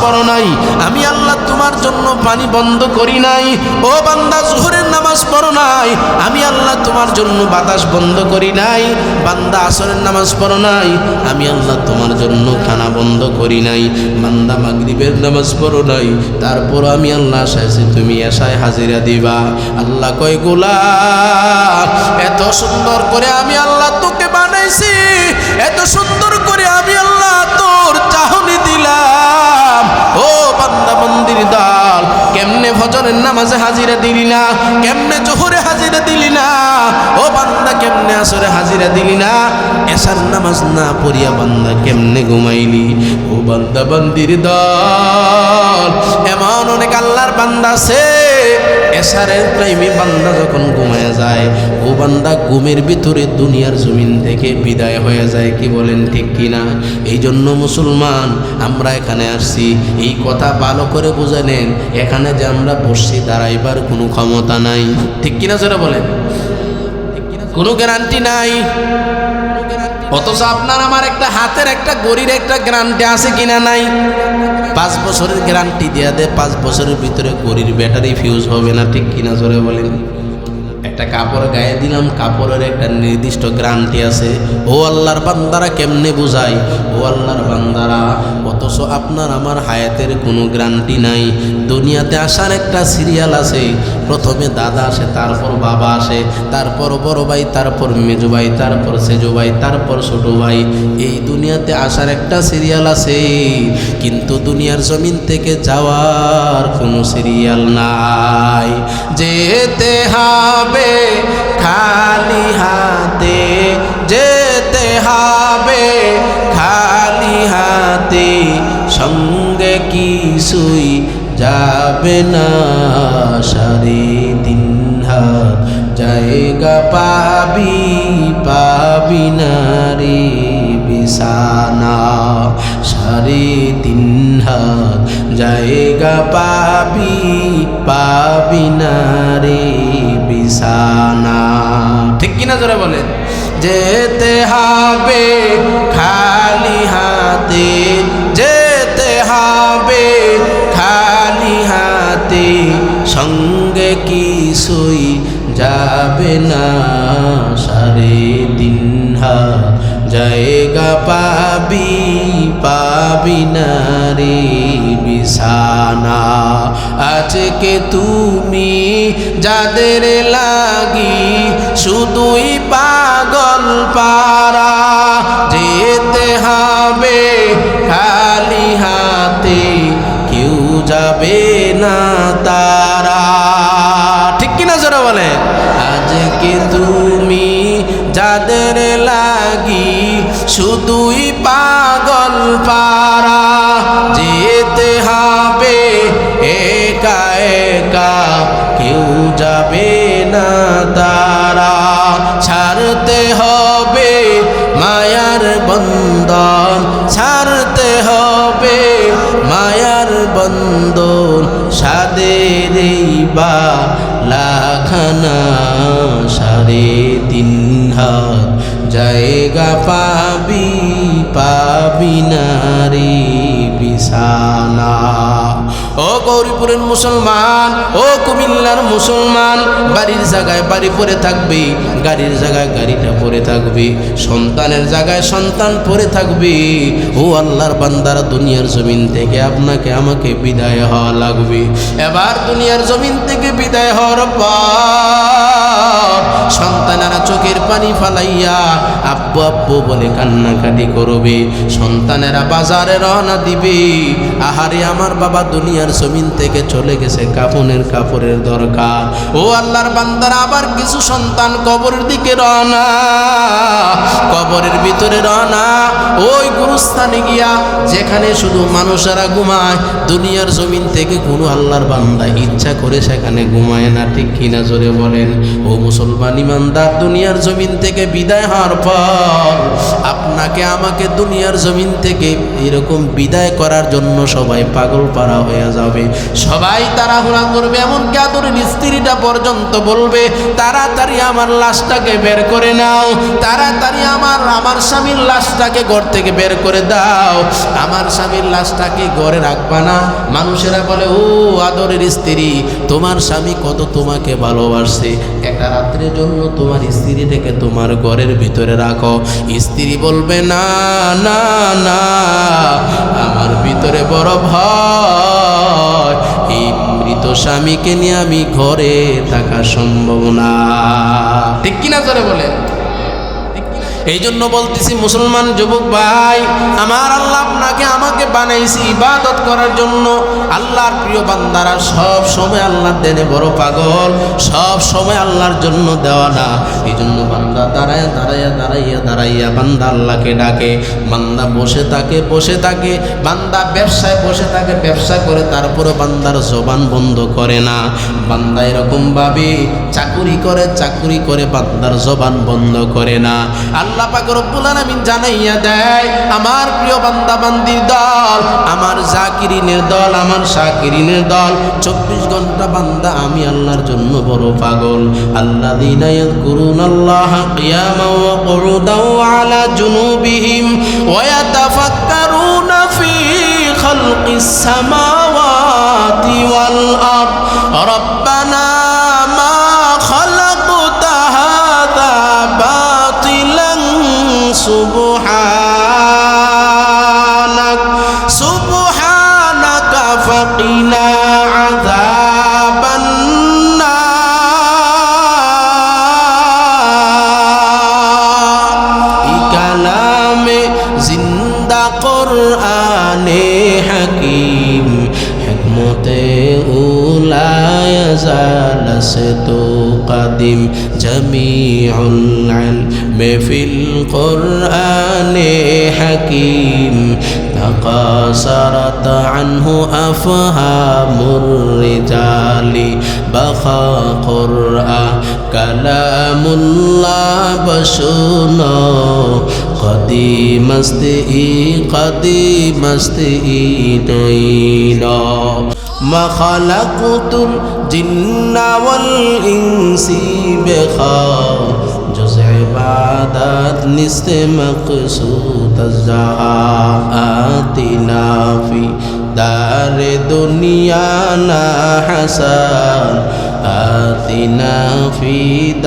পড়ো নাই, আমি আল্লাহ তোমার জন্য পানি বন্ধ করি নাই। ও বান্দা জোহরের নামাজ পড়ো নাই, আমি আল্লাহ তোমার জন্য বাতাস বন্ধ করি নাই। বান্দা আসরের নামাজ পড়ো নাই, আমি আল্লাহ তোমার জন্য খানা বন্ধ করি নাই। বান্দা মাগরিবের নামাজ পড়ো নাই, তারপর আমি আল্লাহ আশাইছি তুমি এশায় হাজিরা দিবা। আল্লাহ কয় গোলাম, এত সুন্দর করে আমি আল্লাহ তোকে বানাইছি, এত সুন্দর করে আমি আল্লাহ তোর চাহনি দিলাম। ও বান্দা বন্দির দল, কেমনে ফজরের নামাজে হাজিরা দিলি না, কেমনে জোহরে হাজিরা দিলি না, ও বান্দা কেমনে আসরে হাজিরা দিলি না, এশার নামাজ না পড়িয়া বান্দা কেমনে ঘুমাইলি। ও বান্দা বন্দির দল, এমন অনেক আল্লাহর বান্দা আছে এশারের টাইমে বান্দা যখন ঘুমায় যায়, ও বান্দা ঘুমের ভিতরে দুনিয়ার জমিন থেকে বিদায় হয়ে যায়। কি বলেন ঠিক কিনা? এই জন্য মুসলমান আমরা এখানে আসছি, এই কথা ভালো করে বুঝে নেন। এখানে যে আমরা বসছি দাঁড়াইবার কোনো ক্ষমতা নাই, ঠিক কিনা সেটা বলেন? কোনো গ্যারান্টি নাই। অথচ আপনার আমার একটা হাতের একটা গড়ির একটা গ্যারান্টি আছে কিনা? নাই। 5 বছরের গ্যারান্টি দেয়া দেয়, 5 বছরের ভিতরে গড়ির ব্যাটারি ফিউজ হবে না, ঠিক কিনা জোরে বলেন? একটা কাপড় গায়ে দিলাম, কাপড়ের একটা নির্দিষ্ট গ্যারান্টি আছে। ও আল্লাহর বান্দারা কেমনে বুঝাই? ও আল্লাহর বান্দারা, অথচ আপনার আমার হায়াতের কোনো গ্যারান্টি নাই। দুনিয়াতে আসার একটা সিরিয়াল আছে, প্রথমে দাদা আসে, তারপর বাবা আসে, তারপর বড় ভাই, তারপর মেজো ভাই, তারপর সেজো ভাই, তারপর ছোট ভাই। এই দুনিয়াতে আসার একটা সিরিয়াল আছে, কিন্তু দুনিয়ার জমিন থেকে যাওয়ার কোনো সিরিয়াল নাই। যেতে হবে খালি হাতে, যেতে হবে খালি হাতে, সঙ্গে কিছুই যাবে না। 3.5 হাত জায়গা পাবি, পাবি না রে বিছানা। 3.5 হাত জায়গা পাবি, পাবি না রে বিছানা। ঠিক কিনা জোরে বলেন? যেতে হবে খালি হাতে, যেতে হবে খালি হাতে, সঙ্গে কিছুই যাবে না। 3.5 হাত জায়গা পাবি, পাবি না রে বিছানা। আজকে তুমি যাদের লাগি শুধুই পাগল পারা, যেতে হবে খালি হাতে, কেউ যাবে না তারা। ঠিক কিনা জোরে বলে? আজকে তুমি যাদের লাগি শুধুই পাগল পারা, যেতে হবে একা একা, কেউ যাবে না তারা। ছাড়তে হবে মায়ার বন্ধন, ছাড়তে হবে মায়ার বন্ধন, সাদের বা লাখানা। 3.5 হাত জায়গা পাবি, পাবি না রে বিছানা। ও গৌরীপুরের মুসলমান, ও কুমিল্লার মুসলমান, বাড়ির জায়গায় বাড়ি পড়ে থাকবে, গাড়ির জায়গায় গাড়িটা পড়ে থাকবে, সন্তানের জায়গায় সন্তান পড়ে থাকবে। ও আল্লাহর বান্দারা, দুনিয়ার জমিন থেকে আপনাকে আমাকে বিদায় হওয়া লাগবে। এবার দুনিয়ার জমিন থেকে বিদায় হওয়ার পর সন্তানেরা চোখের পানি ফালাইয়া আব্বু আব্বু বলে কান্নাকাটি করবে। সন্তানেরা বাজারে রওনা দিবে, আহারে আমার বাবা দুনিয়ার জমিন থেকে চলে গেছে, কাপড়ের দরকার। ও আল্লাহর বান্দারা, আবার কিছু সন্তান কবরের দিকে রওনা, কবরের ভিতরে রওনা, ওই গুরুস্থানে গিয়া যেখানে শুধু মানুষেরা ঘুমায়, দুনিয়ার জমিন থেকে কোনো আল্লাহর বান্দা ইচ্ছা করে সেখানে ঘুমায় না। ঠিক কিনা জোরে বলেন? ও মুসলমান ইমানদার, দুনিয়ার জমিন থেকে বিদায় হওয়ার পর আপনাকে আমাকে দুনিয়ার জমিন থেকে এরকম বিদায় করার জন্য সবাই পাগল পারা হয়ে যাবে, সবাই তাড়াহুড়া করবে, এমনকি আদরের স্ত্রীটা পর্যন্ত বলবে তাড়াতাড়ি আমার লাশটাকে বের করে নাও, তাড়াতাড়ি আমার স্বামীর লাশটাকে ঘর থেকে বের করে দাও, আমার স্বামীর লাশটাকে ঘরে রাখবা না। মানুষেরা বলে ও আদরের স্ত্রী, তোমার স্বামী কত তোমাকে ভালোবাসে, একটা রাত্রের জন্য তোমার স্ত্রীটাকে তোমার ঘরের ভিতরে রাখো। স্ত্রী বলবে না না না, আমার ভিতরে বড় ভয়, এই মৃত স্বামীকে নিয়ে আমি ঘরে থাকা সম্ভব না। ঠিক কিনা জোরে বলে? এই জন্য বলতেছি মুসলমান যুবক ভাই, আমার আল্লাহ আপনাকে আমাকে বানাইছি ইবাদত করার জন্য। আল্লাহর প্রিয় বান্দারা সব সময় আল্লাহর দেনে বড় পাগল, সব সময় আল্লাহর জন্য দেওয়ানা। এই জন্য বান্দা দাঁড়াইয়া বান্দা আল্লাহকে ডাকে, বান্দা বসে থাকে, বান্দা ব্যবসায় বসে থাকে, ব্যবসা করে, তারপরে বান্দার জবান বন্ধ করে না। বান্দা এরকম ভাবে চাকুরি করে বান্দার জবান বন্ধ করে না। আল্লাহ পাক রব্বুল আলামিন জানাইয়া দেয়, আমার প্রিয় বান্দা বান্দির দল, আমার জাকিরিনের দল, আমার শাকিরিনের দল, 24 ঘন্টা বান্দা আমি আল্লাহর জন্য বড় পাগল। আল্লাযীনা ইয়াযকুরুনাল্লাহা কিয়ামান ওয়া কুউদান ওয়া আলা জুনুবিহিম ওয়া ইয়াতাফাক্কারুনা ফী খালকিস সামাওয়াতি ওয়াল আরদ রব্বানা মা খালাকতা হাযা সুবহানাকা ফাকিনা আযাবান নার। এই কালামে জিন্দা কোরআনে হাকিম, হিকমতে উলায় জালাসতু কাদিম, জামিউল ইলমি ফিল কোরআনে হাকিম, تقاصرت عنه أفهام الرجال بخا قرآن كلام الله بشنا قديم استئينا ما خلقت الجن والإنس بخا جز عبادت نست مقصود آتنا في دار دنيانا حسن آتنا في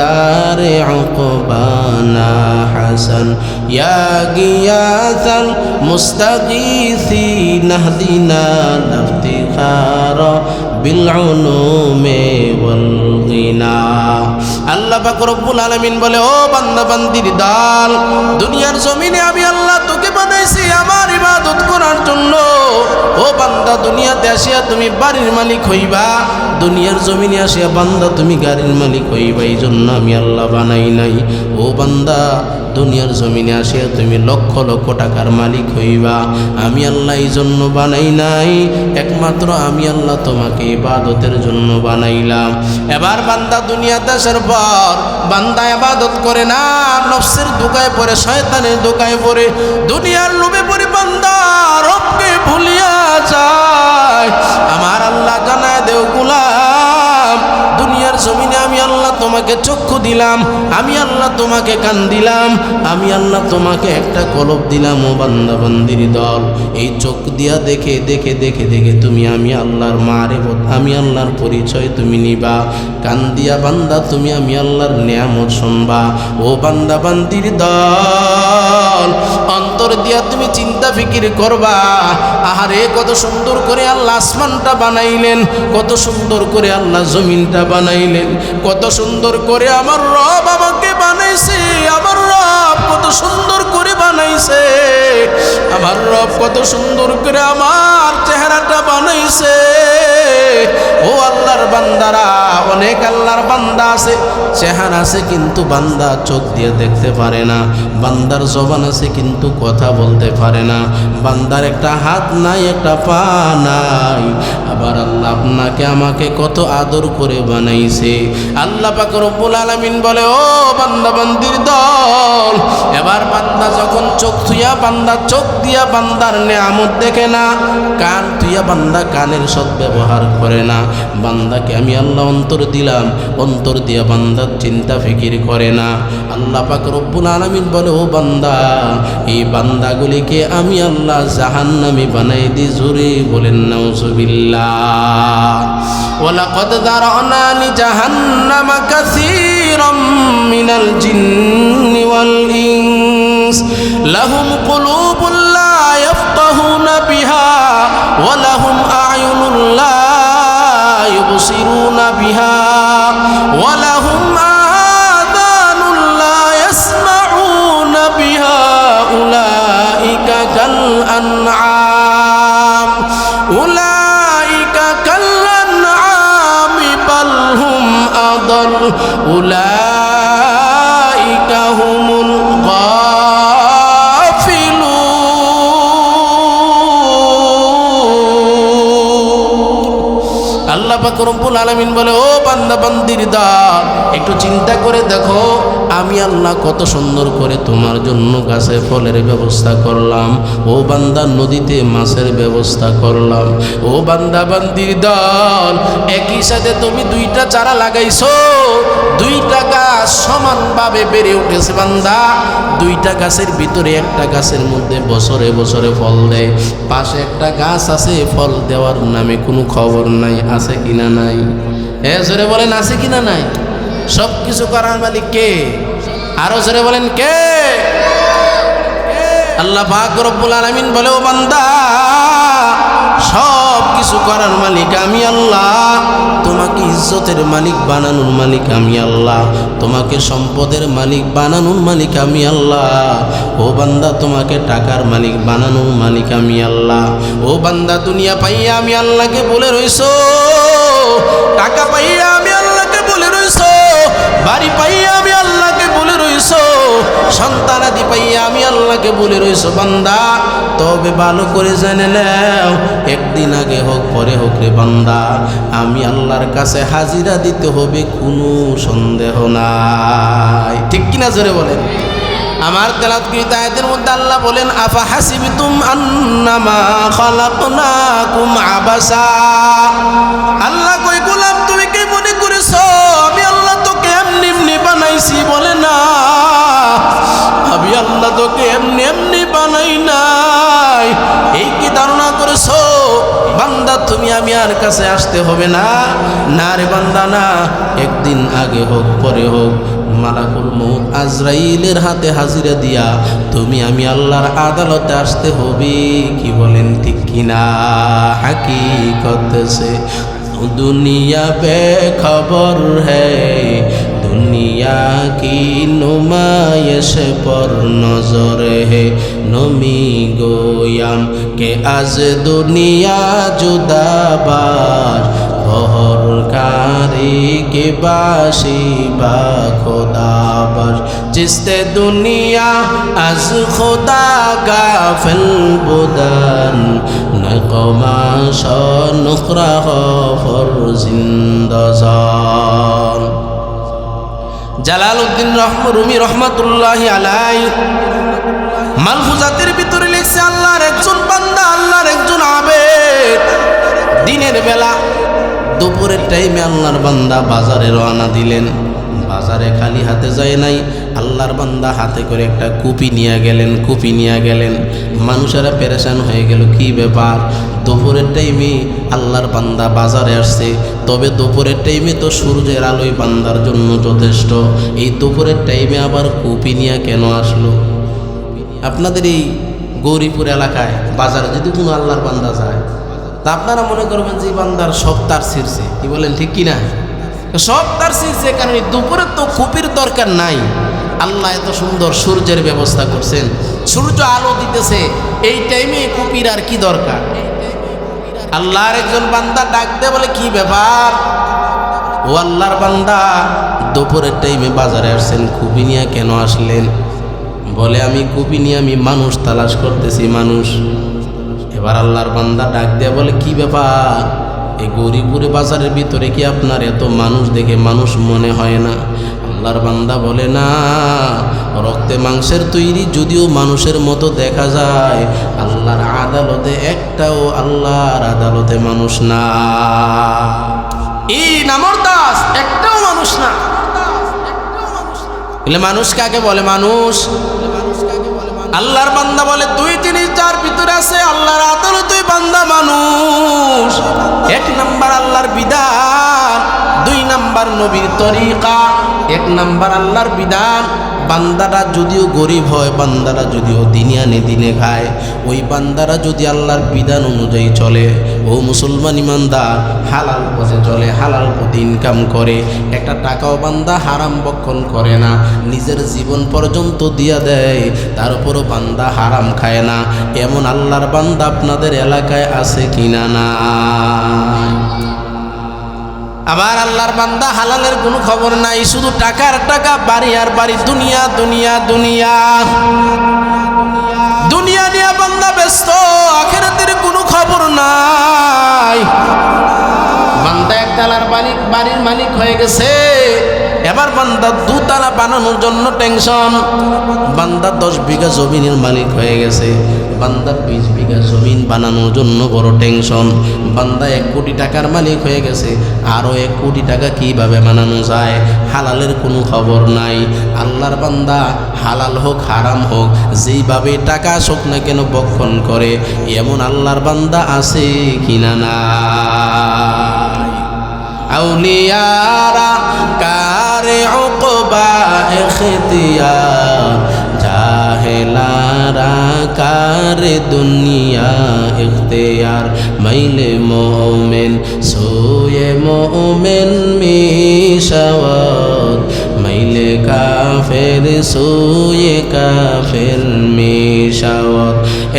دار عقبانا حسن يا غياث المستغيثين اهدنا الافتخار بالعلوم والغنى। আল্লাহ পাক রব্বুল আলামিন বলে, ও বান্দা বান্দির দল, দুনিয়ার জমিনে আমি আল্লাহ তোকে বানাইছি আমার ইবাদত করার জন্য। ও বান্দা, দুনিয়াতে আসিয়া তুমি বাড়ির মালিক হইবা, দুনিয়ার জমিনে আসিয়া বান্দা তুমি গাড়ির মালিক হইবা, এই জন্য আমি আল্লাহ বানাই নাই। ও বান্দা, দুনিয়ার জমিনে আসিয়া তুমি লক্ষ লক্ষ টাকার মালিক হইবা, আমি আল্লাহ এই জন্য বানাই নাই, একমাত্র আমি আল্লাহ তোমাকে ইবাদতের জন্য বানাইলাম। এবার বান্দা দুনিয়াতে আসার পর বান্দা ইবাদত করে না, নফসের ধোঁকায় পড়ে, শয়তানের ধোঁকায় পড়ে, দুনিয়ার লোভে পড়ে বান্দা রবকে ভুলিয়া যায়। আমার আল্লাহ জানায় দেও গোলাম, দুনিয়ার জমিনে আমি আল্লাহ তোমাকে চক্ষু দিলাম, আমি আল্লাহ তোমাকে কান দিলাম, আমি আল্লাহ তোমাকে একটা কলব দিলাম। ও বান্দা বান্দির দল, এই চোখ দিয়া দেখে দেখে দেখে দেখে তুমি আমি আল্লাহর মারিফত, আমি আল্লাহর পরিচয় তুমি নিবা। কান দিয়া বান্দা তুমি আমি আল্লাহর নিয়ামত শুনবা। ও বান্দা বান্দির দল, অন্তর দিয়া তুমি চিন্তা ফিকির করবা, আহারে কত সুন্দর করে আল্লাহ আসমানটা বানাইলেন, কত সুন্দর করে আল্লাহ জমিনটা বানাইলেন, কত সুন্দর করে আমার রব আমাকে বানাইছে, আমার রব কত সুন্দর করে বানাইছে, আমার রব কত সুন্দর করে আমার চেহারাটা বানাইছে। ও আল্লাহর বান্দারা, অনেক আল্লাহর বান্দা আছে, চেহারা আছে কিন্তু বান্দা চোখ দিয়ে দেখতে পারে না, বান্দার জবান আছে কিন্তু কথা বলতে পারে না, বান্দার একটা হাত নাই, একটা পা নাই। আবার আল্লাহ আপনাকে আমাকে কত আদর করে বানাইছে। আল্লাহ পাক রব্বুল আলামিন বলে, ও বান্দা বান্দির দল, এবার বান্দা যখন চোখ থুইয়া বান্দা চোখ দিয়া বান্দার নেয়ামত দেখে না, কান থুইয়া বান্দা কানের সদ্ব্যবহার করে না। বান্দাকে আমি আল্লাহ অন্তর দিলাম, অন্তর দিয়া বান্দার চিন্তা ফিকির করে না। আল্লাহ পাক রব্বুল আলামিন বলে, ও বান্দা, এই বান্দাগুলিকে আমি আল্লাহ জাহান্নামী বানাই দিই। জোরে বলেন নাউজুবিল্লাহ। ওয়ালাকাদ যারানা লিজাহান্নামা কাসীরাম মিনাল জিন্নি ওয়াল ইনস লাহুম কুলুবুন লা ইয়াফকাহুনা বিহা ওয়া লাহুম আ'য়ুনুন লা ইউবসিরুনা বিহা ওয়া লাহুম আযানুন লা ইয়াসমাউনা বিহা উলাইকা কাল আনআম উলাইকা কাল আনআম বাল হুম আদাল উলাইকা হুমুল আল্লাহ পাক রব্বুল আলামিন বলে, ও বান্দা বান্দির দল, একটু চিন্তা করে দেখো, আমি আল্লাহ কত সুন্দর করে তোমার জন্য গাছে ফলের ব্যবস্থা করলাম। ও বান্দা, নদীতে মাছের ব্যবস্থা করলাম। ও বান্দা বান্দির দল, একই সাথে তুমি দুইটা চারা লাগাইছো, দুইটা গাছ সমানভাবে বেড়ে উঠেছে। বান্দা, দুইটা গাছের ভিতরে একটা গাছের মধ্যে বছরে বছরে ফল দেয়, পাশে একটা গাছ আছে ফল দেওয়ার নামে কোনো খবর নাই। আছে কিনা নাই? জোরে বলেন, আছে কিনা নাই? সব কিছু করার মালিক কে? আরো জোরে বলেন, কে? আল্লাহ পাক রব্বুল আলামিন বলে, ও বান্দা, সব কিছু করার মালিক আমি আল্লাহ। তোমাকে ইজ্জতের মালিক বানানোর মালিক আমি আল্লাহ। তোমাকে সম্পদের মালিক বানানোর মালিক আমি আল্লাহ। ও বান্দা, তোমাকে টাকার মালিক বানানোর মালিক আমি আল্লাহ। ও বান্দা, দুনিয়া পাইয়া আমি আল্লাহকে বলে রইছো, টাকা পাইয়া আমি আল্লাহকে বলে রইছো, বাড়ি পাইয়া আমি আল্লাহকে বলে রইছো, সন্তানাদি পাইয়া আমি আল্লাহকে বলে রইছো। বান্দা, তবে ভালো করে জেনে নাও, একদিন আগে হোক পরে হোক রে বান্দা, আমি আল্লাহর কাছে হাজিরা দিতে হবে, কোনো সন্দেহ নাই। ঠিক কিনা? জোরে বলেন। আমার তেলাওয়াতকৃত আয়াতের মধ্যে আল্লাহ বলেন, আফা হাসিবতুম আন্নামা খালাকনাকুম আবাসা। আল্লাহ কই, গোলাম তুমি কি মনে করেছো আমি আল্লাহ তোকে এমনি এমনি বানাইছি? বলে না, আমি আল্লাহ তোকে এমনি এমনি বানাই নাই। এই কি ধারণা করেছো বান্দা তুমি আমি আর কাছে আসতে হবে না? না রে বান্দা, না। একদিন আগে হোক পরে হোক মালাকুল মউত আজরাইলের হাতে হাজিরা দিয়া তুমি আমি আল্লাহর আদালতে আসতে হবে। কি বলেন, ঠিক কিনা? হাকিকত সে দুনিয়া বেখবর হ্যায়, दुनिया की नुमाइश पर नजर है। नमी गोयाम के आज दुनिया जुदाबार बहरकारी के बाशी बा खुदाबार। जिसते दुनिया आज खुदा गाफिल बुदान नकमाश नुकरा फर जिंदजान। জালালউদ্দিন রুমি রহমাতুল্লাহি আলাই মালফুজাতের ভিতরে লিখছে, আল্লাহর একজন বান্দা, আল্লাহর একজন আবেদ, দিনের বেলা দুপুরের টাইমে আল্লাহর বান্দা বাজারে রওনা দিলেন। বাজারে খালি হাতে যায় নাই, আল্লাহর বান্দা হাতে করে একটা কুপি নিয়ে গেলেন। কুপি নিয়ে গেলেন, মানুষেরা পেরেশান হয়ে গেল, কি ব্যাপার? দুপুরের টাইমে আল্লাহর বান্দা বাজারে আসছে, তবে দুপুরের টাইমে তো সূর্যের আলোয় বান্দার জন্য যথেষ্ট, এই দুপুরের টাইমে আবার কুপি নিয়ে কেন আসলো? আপনাদের এই গৌরীপুর এলাকায় বাজারে যদি কোনো আল্লাহর বান্দা যায়, তা আপনারা মনে করবেন যে বান্দার সব তার ছিঁড়ছে। কি বলেন, ঠিক কিনা? সব তার ছিঁড়ছে, কারণ দুপুরে তো কুপির দরকার নাই। আল্লাহ এত সুন্দর সূর্যের ব্যবস্থা করছেন, সূর্য আলো দিতেছে, এই টাইমে কুপির আর কি দরকার? আল্লাহর একজন বান্দা ডাক দে বলে, কি ব্যাপার? ও আল্লাহর বান্দা, দুপুরের টাইমে বাজারে আসছেন, কুপি নিয়ে কেন আসলেন? বলে, আমি কুপি নিয়ে আমি মানুষ তালাশ করতেছি, মানুষ। এবার আল্লাহর বান্দা ডাক দেয়া বলে, কি ব্যাপার? এই গৌরীপুরে বাজারের ভিতরে কি আপনার এত মানুষ দেখে মানুষ মনে হয় না? আল্লাহর বান্দা বলে, না, ও রক্তে মাংসের তৈরি, যদিও মানুষের মতো দেখা যায়, আল্লাহর আদালতে একটাও আল্লাহর আদালতে মানুষ না। এই নামর দাস একটাও মানুষ না। বলে মানুষ কাকে বলে? মানুষ আল্লাহর বান্দা বলে দুই জিনিস যার ভিতরে আছে আল্লাহর আদালতে বান্দা মানুষ। এক নাম্বার আল্লাহর বিধান, দুই নাম্বার নবীর তরিকা। এক নাম্বার আল্লাহর বিধান, বান্দারা যদিও গরিব হয়, বান্দারা যদিও দিনে আনে দিনে খায়, ওই বান্দারা যদি আল্লাহর বিধান অনুযায়ী চলে, ও মুসলমান ইমানদার হালাল পথে চলে, হালাল পথে ইনকাম করে, একটা টাকাও বান্দা হারাম বক্ষণ করে না, নিজের জীবন পর্যন্ত দিয়া দেয়, তারপরও বান্দা হারাম খায় না, এমন আল্লাহর বান্দা আপনাদের এলাকায় আছে কিনা? না। আবার আল্লাহর বান্দা হালালের কোনো খবর নাই, শুধু টাকার টাকা, বাড়ি আর বাড়ি, দুনিয়া দুনিয়া দুনিয়া দুনিয়া নিয়ে বান্দা ব্যস্ত, আখিরাতের কোনো খবর নাই। বান্দা একতলার বাড়ির মালিক হয়ে গেছে, এবার বান্দা দুতলা বানানোর জন্য টেনশন। বান্দা 10 বিঘা জমিনের মালিক হয়ে গেছে, বান্দা 20 বিঘা জমিন বানানোর জন্য বড় টেনশন। বান্দা 1 কোটি টাকার মালিক হয়ে গেছে, আরো 1 কোটি টাকা কিভাবে বানানো যায়, হালালের কোনো খবর নাই। আল্লাহর বান্দা হালাল হোক হারাম হোক, যেইভাবে টাকা আসুক না কেন বক্ষণ করে, এমন আল্লাহর বান্দা আছে কিনা? না। আউলিয়ারা কারে উকবা ইখতিয়ার, জাহেলারা কারে দুনিয়া ইখতিয়ার। মাইলে মোমেন সোয়ে মোমেন মিশাওয়াত, মাইলে কাফের সোয়ে কাফের মিশাওয়াত।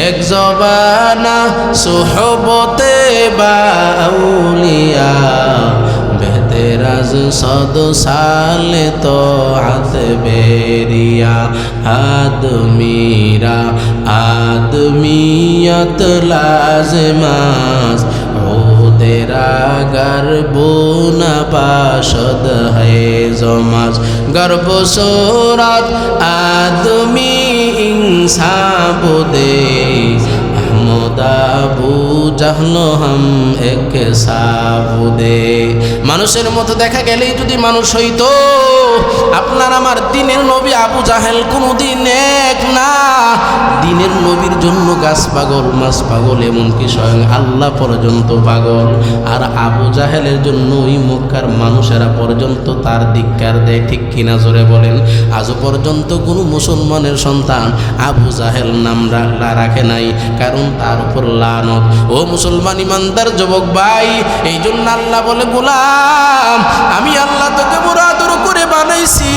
এক জবানা সোহবতে বা আউলিয়া, বেহতেরাজ 100 সালে তো হাত বেরিয়া। আদমিরা আদমিয়ত লাজমাস, ওদেরা গর্বনা পাশদ है জমাজ। গর্ব সুরাত আদমি ইনসান বুদে, আবু জাহল হাম এক সাবুদে। মানুষের মতো দেখা গেলেই যদি মানুষ হইতো, আপনার আমার দিনের নবী আবু জাহেল কোনদিন এক না। দিনের নবীর জন্য গাছ পাগল, মাছ পাগল, এমনকি স্বয়ং আল্লাহ পর্যন্ত পাগল। আর আবু জাহেলের জন্য ওই মক্কার মানুষেরা পর্যন্ত তার ধিক্কার দেয়। ঠিক কিনা জোরে বলেন? আজও পর্যন্ত কোনো মুসলমানের সন্তান আবু জাহেল নাম রাখে নাই, কারণ তার উপর লানত। ও মুসলমান ইমানদার যুবক ভাই, এই জন্য আল্লাহ বলে, গোলাম আমি আল্লাহ তোকে বড় আদর করে বানাইছি।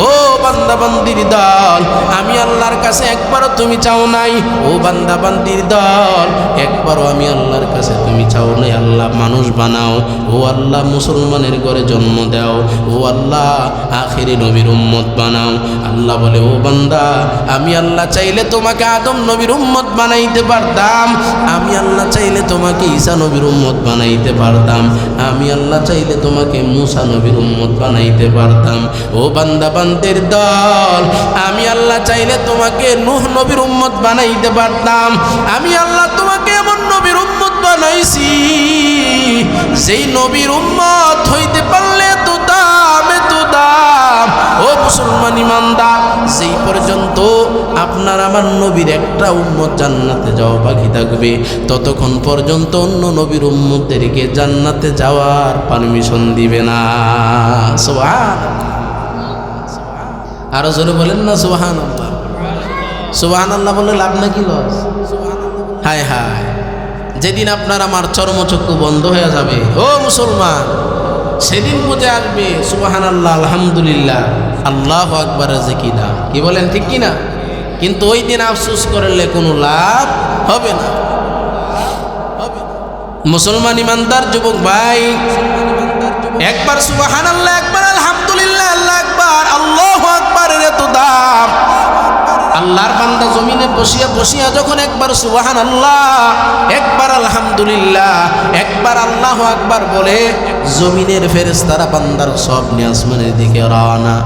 ও বান্দা বান্দির দল, আমি আল্লাহর কাছে একবারও তুমি চাও নাই। ও বান্দা বান্দির দল, একবারও আমি আল্লাহর কাছে তুমি চাও নাই আল্লাহ মানুষ বানাও। ও আল্লাহ মুসলমানের ঘরে জন্ম দাও। ও আল্লাহ আখিরি নবীর উম্মত বানাও। আল্লাহ বলে, ও বান্দা আমি আল্লাহ চাইলে তোমাকে আদম নবীর উম্মত বানাইতে পারতাম, আমি আল্লাহ চাইলে তোমাকে ঈসা নবীর উম্মত বানাইতে পারতাম, আমি আল্লাহ চাইলে তোমাকে মুসা নবীর উম্মত বানাইতে পারতাম। ও বান্দা বান্দির দল, আমি আল্লাহ চাইলে তোমাকে নূহ নবীর উম্মত বানাইতে পারতাম, আমি আল্লাহ তোমাকে এমন নবীর উম্মত বানাইছি যেই নবীর উম্মত হইতে পারলে তো দাম, এত দাম। ও মুসলমান ইমানদার, যেই পর্যন্ত আপনার আমার নবীর একটা উম্মত জান্নাতে যাওয়া বাকি থাকবে, ততক্ষণ পর্যন্ত অন্য নবীর উম্মতদেরকে জান্নাতে যাওয়ার পারমিশন দিবে না। সুবহানাল্লাহ, আরো জোরে বলেন না সুবহানাল্লাহ। সুবহানাল্লাহ বলে লাভ নাকি লস? হায় হায়, যেদিন আপনার আমার চর্মচক্ষু বন্ধ হয়ে যাবে ও মুসলমান, সেদিন বুঝে আসবে সুবহানাল্লাহ, আলহামদুলিল্লাহ, আল্লাহু আকবার জিকিরা। কি বলেন ঠিক কিনা? কিন্তু ওই দিন আফসোস করলে কোনো লাভ হবে না। মুসলমান ইমানদার যুবক ভাই, একবার সুবহানাল্লাহ, একবার আলহামদুলিল্লাহ, আল্লাহু আকবার, আল্লাহু আকবারের এত দাম। আল্লাহর বান্দা জমিনে বসিয়া বসিয়া যখন একবার সুবহানাল্লাহ, একবার আলহামদুলিল্লাহ, একবার আল্লাহু আকবার বলে, জমিনের ফেরেশতারা বান্দার সব নিয়ে আসমানের দিকে রওনা।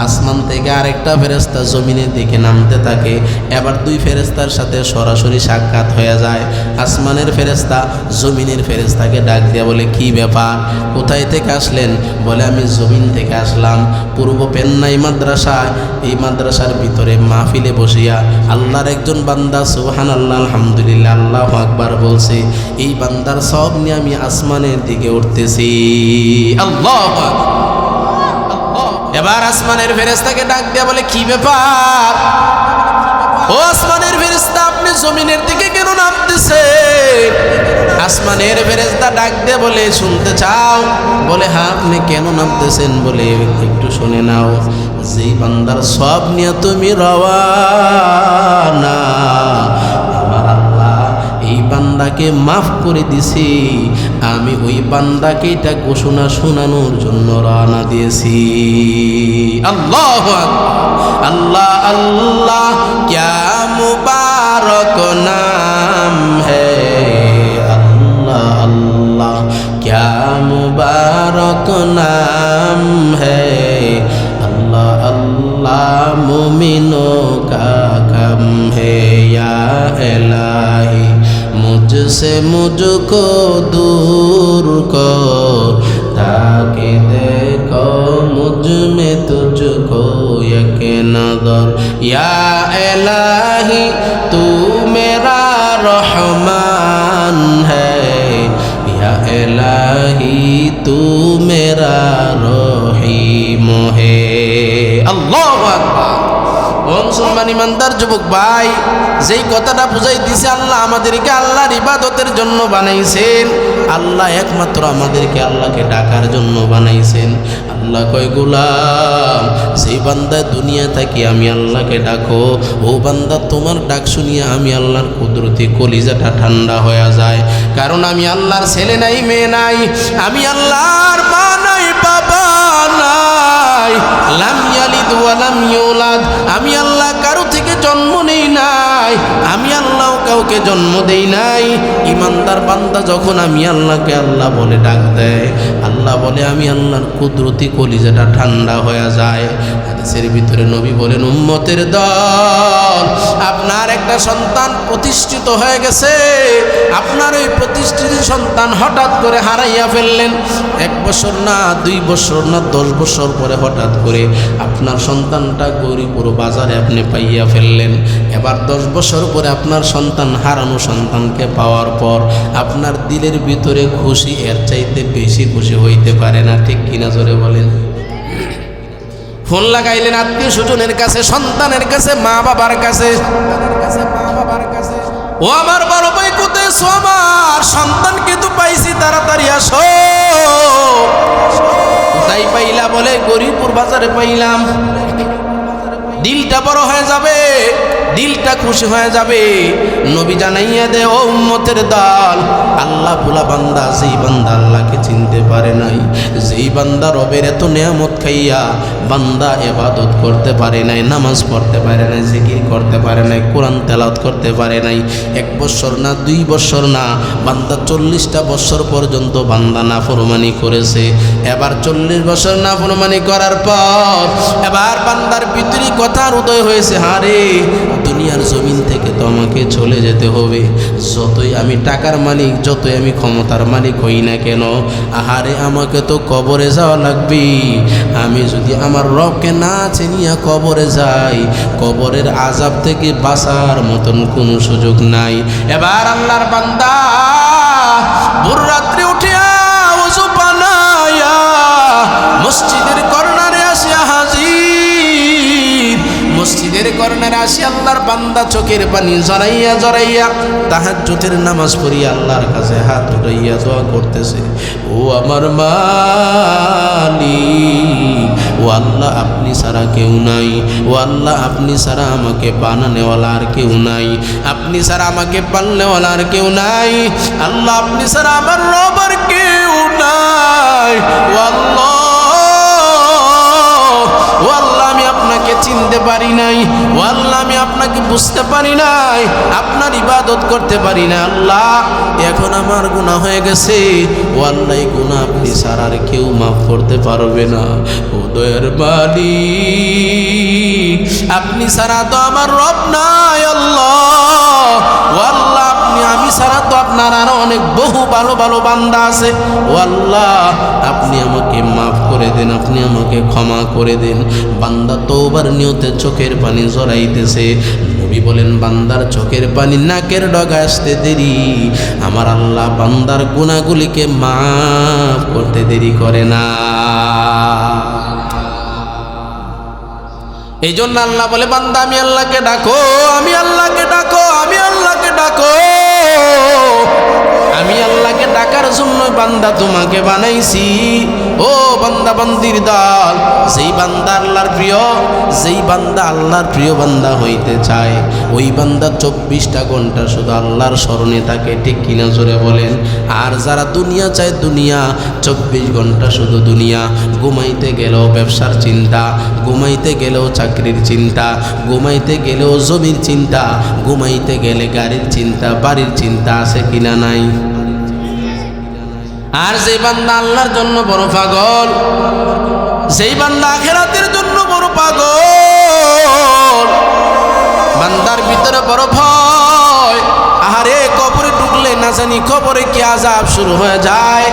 আসমান থেকে আরেকটা ফেরেশতা জমিনের দিকে নামতে থাকে। এবার দুই ফেরেশতার সাথে সরাসরি সাক্ষাৎ হয়ে যায়। আসমানের ফেরেশতা জমিনের ফেরেশতাকে ডাক দিয়ে বলে, কি ব্যাপার, কোথায় থেকে আসলেন? বলে, আমি জমিন থেকে আসলাম, পূর্ব পেন্নাই মাদ্রাসায়। এই মাদ্রাসার ভিতরে মাহফিলে বসিয়া আল্লাহর একজন বান্দা সুবহানাল্লাহ আলহামদুলিল্লাহ আল্লাহু আকবার বলছে। এই বান্দার সব নিয়ে আমি আসমানের দিকে উঠতেছি। আল্লাহু আকবার। এবার আসমানের ফেরেশতাকে ডাক দিয়ে বলে, কি ব্যাপার? ও আসমানের ফেরেশতা, আপনি জমিনের দিকে কেন নামতেছেন? আসমানের ফেরেশতা ডাক দিয়ে বলে, শুনতে চাও? বলে, হ্যাঁ। আপনি কেন নামতেছেন? বলে, একটু শুনে নাও। যেই বান্দার সব নিয়ে তুমি রওয়ানা, আমার আল্লাহ এই বান্দাকে মাফ করে দিছি। আমি ওই বান্দাকে এটা ঘোষণা শোনানোর জন্য রওনা দিয়েছি। আল্লাহু আকবার। अल्लाह अल्लाह क्या मुबारक नाम है, अल्लाह अल्लाह क्या मुबारक नाम है, अल्लाह अल्लाह मुमिनों का गम है, या इलाही मुझसे मुझको दूर कर, ताकि देखो मुझ में तुझको एक नजर, या इलाही तू मेरा रहमान है, या इलाही तू मेरा रहीम है। अल्लाहु अकबर। ও মুসলমান ইমানদার যুবক ভাই, যেই কথাটা বুঝাই দিছে, আল্লাহ আমাদেরকে আল্লাহর ইবাদতের জন্য বানাইছেন। আল্লাহ একমাত্র আমাদেরকে আল্লাহকে ডাকার জন্য বানাইছেন। আল্লাহ কয়, গোলাম, সেই বান্দা দুনিয়া থাকি আমি আল্লাহকে ডাকো, ও বান্দা তোমার ডাক শুনিয়ে আমি আল্লাহর কুদরতি কলিজাটা ঠান্ডা হয়ে যায়। কারণ আমি আল্লাহর ছেলে নাই, মেয়ে নাই, আমি আল্লাহর মা নাই, বাবা নাই, লাম ইয়ালিদ ওয়া লাম ইউলাদ, আমি আল্লাহ কারো থেকে জন্ম নেই নাই, আমি আল্লাহ কাউকে জন্ম দেই নাই। ইমানদার বান্দা যখন আমি আল্লাহকে আল্লাহ বলে ডাক দেয়, আল্লাহ বলে, আমি আল্লাহর কুদরতি কলিজাটা ঠান্ডা হয়ে যায়। হাদিসের ভিতরে নবী বলেন, উম্মতের দল, আপনার একটা সন্তান প্রতিষ্ঠিত হয়ে গেছে, আপনার ওই প্রতিষ্ঠিত সন্তান হঠাৎ করে হারাইয়া ফেললেন। 1 বছর না, 2 বছর না, 10 বছর পরে হঠাৎ করে আপনার সন্তানটা গরিপুর বাজারে আপনি পাইয়া ফেললেন। এবার 10 বছর পরে আপনার সন্তান হারানো সন্তানকে পাওয়ার পর আপনার দিলের ভিতরে খুশি এর চাইতে বেশি খুশি হইতে পারে না, ঠিক কিনা জোরে বলেন? ফোন লাগাইলেন আত্মীয় স্বজনের কাছে, সন্তানের কাছে, মা বাবার কাছে, ও আমার বড় ভাই কোথায় আছো? আমার সন্তানকে তো পাইছি, তাড়াতাড়ি আসো। কোথায় পাইলা? বলে, গরিপুর বাজারে পাইলাম। দিলটা বড় হয়ে যাবে, দিলটা খুশি হয়ে যাবে। নবী জানাইয়া দে, ও উম্মতের দল, আল্লাহ ভোলা বান্দা, যেই বান্দা আল্লাহকে চিনতে পারে নাই, যেই বান্দা রবের এত নেয়ামত খাইয়া বান্দা ইবাদত করতে পারে নাই, নামাজ পড়তে পারে নাই, জিকির করতে পারে নাই, কোরআন তেলাওয়াত করতে পারে নাই, 1 বছর না, 2 বছর না, বান্দা 40টা বছর পর্যন্ত বান্দা নাফরমানি করেছে। এবার 40 বছর নাফরমানি করার পর এবার বান্দার ভিতরে কথার উদয় হয়েছে, হারে দুনিয়ার জমিন থেকে তো আমাকে চলে যেতে হবে, যতই আমি টাকার মালিক, যতই আমি ক্ষমতার মালিক হই না কেন, আহারে আমাকে তো কবরে যাওয়া লাগবে। আমি যদি আমার রবকে না চিনিয়া কবরে যাই, কবরের আযাব থেকে বাঁচার মতন কোনো সুযোগ নাই। এবার আল্লাহর বান্দা ভোর রাত্রে উঠিয়া ওযু বানায়া মসজিদের কর্নারে আসিয়া হাজির, মসজিদের কর্নারে আসি আল্লাহর বান্দা চোখের পানি জড়াইয়া জড়াইয়া তাহাজ্জুদের নামাজ পড়িয়া আল্লাহর কাছে হাত উঠাইয়া দোয়া করতেছে, ও আমার মালিক, ও আল্লাহ আপনি ছাড়া কেউ নাই, ও আল্লাহ আপনি ছাড়া আমাকে বানানেওয়ালা আর কেউ নাই, আপনি ছাড়া আমাকে পালনেওয়ালা আর কেউ নাই, আল্লাহ আপনি ছাড়া আমার রব আর কেউ নাই, ও আল্লাহ, ও আল্লাহ আমি আপনাকে চিনতে পারি নাই, ও আল্লাহ আমি আপনাকে বুঝতে পারি নাই, আপনার ইবাদত করতে পারি না আল্লাহ। এখন আমার গুনাহ হয়ে গেছে, ও আল্লাহ এই গুনাহ আপনি ছাড়া আর কেউ মাফ করতে পারবে না। ও দয়ার মালিক, আপনি ছাড়া তো আমার রব নাই আল্লাহ। ও আল্লাহ আমি ছাড়া তো আপনার আরো অনেক বহু ভালো ভালো বান্দা আছে। ও আল্লাহ আপনি আমাকে মাফ করে দেন, আপনি আমাকে ক্ষমা করে দেন। বান্দা তওবার নিয়তে চোখের পানি জড়াইতেছে। নবী বলেন বান্দার চোখের পানি নাকের ডগায় আসতে দেরি, আমার আল্লাহ বান্দার গুনাহগুলিকে মাফ করতে দেরি করে না। এই জন্য আল্লাহ বলে বান্দা আমি আল্লাহকে ডাকো, আমি আল্লাহকে ডাকো, আমি আল্লাহকে ডাকো। আমি আল্লাহকে ডাকার জন্য বান্দা তোমাকে বানাইছি। ও বান্দা বান্দির দল, যেই বান্দা আল্লাহর প্রিয়, যেই বান্দা আল্লাহর প্রিয় বান্দা হইতে চায়, ওই বান্দা 24টা ঘন্টা শুধু আল্লাহর স্মরণে থাকে, ঠিক কিনা জোরে বলেন। আর যারা দুনিয়া চায়, দুনিয়া 24 ঘন্টা শুধু দুনিয়া, ঘুমাইতে গেলেও ব্যবসার চিন্তা, ঘুমাইতে গেলেও চাকরির চিন্তা, ঘুমাইতে গেলেও জমির চিন্তা, ঘুমাইতে গেলে গাড়ির চিন্তা, বাড়ির চিন্তা, আছে কিনা নাই? আর যে বান্দা আল্লাহর জন্য বড় পাগল, যেই বান্দা আখিরাতের জন্য বড় পাগল, বান্দার ভিতরে বড় ভয়, আহারে কবরে ঢুকলে না জানি কবরে কি আযাব শুরু হয়ে যায়।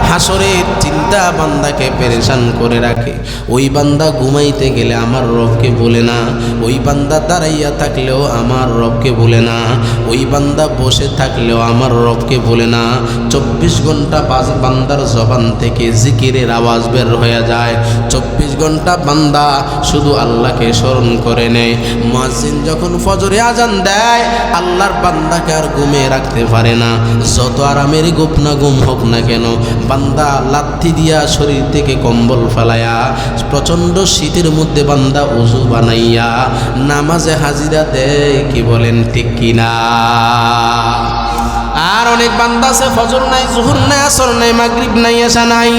হাসরের চিন্তা বান্দাকে পেরেশান করে রাখে। ওই বান্দা ঘুমাইতে গেলে আমার রবকে বলে না, ওই বান্দা দাঁড়াইয়া থাকলেও আমার রবকে বলে না, ওই বান্দা বসে থাকলেও আমার রবকে বলে না। 24 ঘন্টা বান্দার জবান থেকে জিকিরের আওয়াজ বের হয়ে যায়। 24 ঘন্টা বান্দা শুধু আল্লাহকে স্মরণ করে নেয়। মুয়াজ্জিন যখন ফজরে আজান দেয়, আল্লাহর বান্দাকে আর ঘুমে রাখতে পারে না। যত আরামের ঘুম হোক না কেন, বান্দা লাথি দিয়া শরীর থেকে কম্বল ফেলায়া, প্রচণ্ড শীতের মধ্যে বান্দা ওযু বানাইয়া নামাজে হাজিরা দেয়। কি বলেন ঠিক কিনা? আর অনেক বান্দা আছে ফজর নাই, জোহর নাই, আসর নাই, মাগরিব নাই, এশা নাই,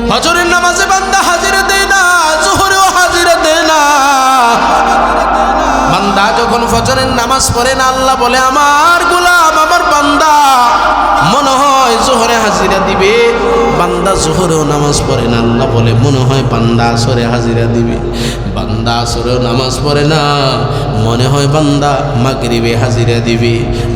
ফজরের নামাজে বান্দা হাজিরা দেয় না, জোহরেও হাজিরা দেয় না। বান্দা যখন ফজরের নামাজ পড়ে না, আল্লাহ বলে আমার গোলাম, আমার বান্দা মনে হয় জোহরে হাজিরা দিবে। বান্দা জোহরেও নামাজ পড়ে না, আল্লাহ বলে মনে হয় বান্দা আসরে হাজিরা দিবে। বান্দা আসরেও নামাজ পড়ে না, মনে হয় বান্দা মাগরিবে হাজিরা দিবে।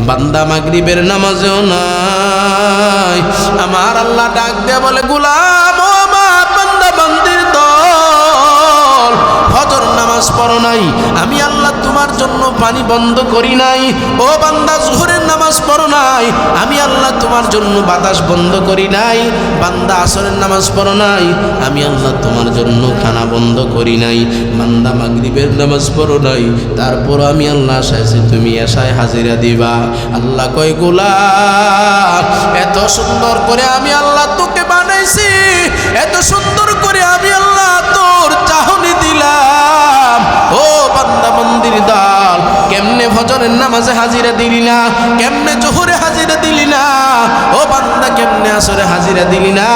বান্দা মাগরিবের নামাজেও নাই, আমার আল্লাহ ডাক দেয়া বলে গোলাম, ও আমার বান্দা বান্দির দল, ফজর নামাজ পড়ো নাই, আমি আল্লাহ তোমার জন্য পানি বন্ধ করি নাই। ও বান্দা জোহরের নামাজ পড়ো নাই, আমি আল্লাহ তোমার জন্য বাতাস বন্ধ করি নাই। বান্দা আসরের নামাজ পড়ো নাই, আমি আল্লাহ তোমার জন্য খানা বন্ধ করি নাই। বান্দা মাগরিবের নামাজ পড়ো নাই, তারপর আমি আল্লাহ আশাইছি তুমি এশায় হাজিরা দিবা। আল্লাহ কয় গোলাম, এত সুন্দর করে আমি আল্লাহ তোকে বানাইছি, এত সুন্দর করে আমি আল্লাহ তোর চাহনি দিলাম। ও বান্দা বান্দির দল, কেমনে ফজরের নামাজে হাজিরা দিলি না, কেমনে জোহরে হাজিরা দিলি না, ও বান্দা কেমনে আসরে হাজিরা দিলি না,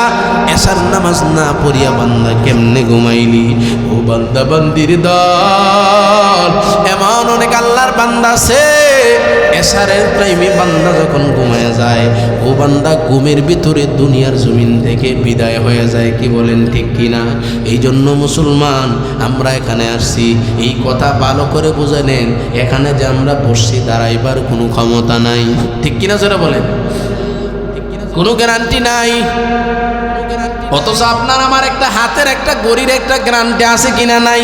এশার নামাজ না পড়িয়া বান্দা কেমনে ঘুমাইলি। ও বান্দা বান্দির দল, এমন অনেক আল্লাহর বান্দা আছে, এশারের টাইমে বান্দা যখন ঘুমায় যায়, ও বান্দা ঘুমের ভিতরে দুনিয়ার জমিন থেকে বিদায় হয়ে যায়। কি বলেন ঠিক কিনা? এই জন্য মুসলমান আমরা এখানে আসছি, এই কথা ভালো করে বুঝে নেন। এখানে যে আমরা বসছি, দাঁড়াইবার কোনো ক্ষমতা নাই, ঠিক কিনা যারা বলেন, কোনো গ্যারান্টি নাই। অথচ আপনার আমার একটা হাতের একটা গড়ির একটা গ্যারান্টি আছে কিনা নাই?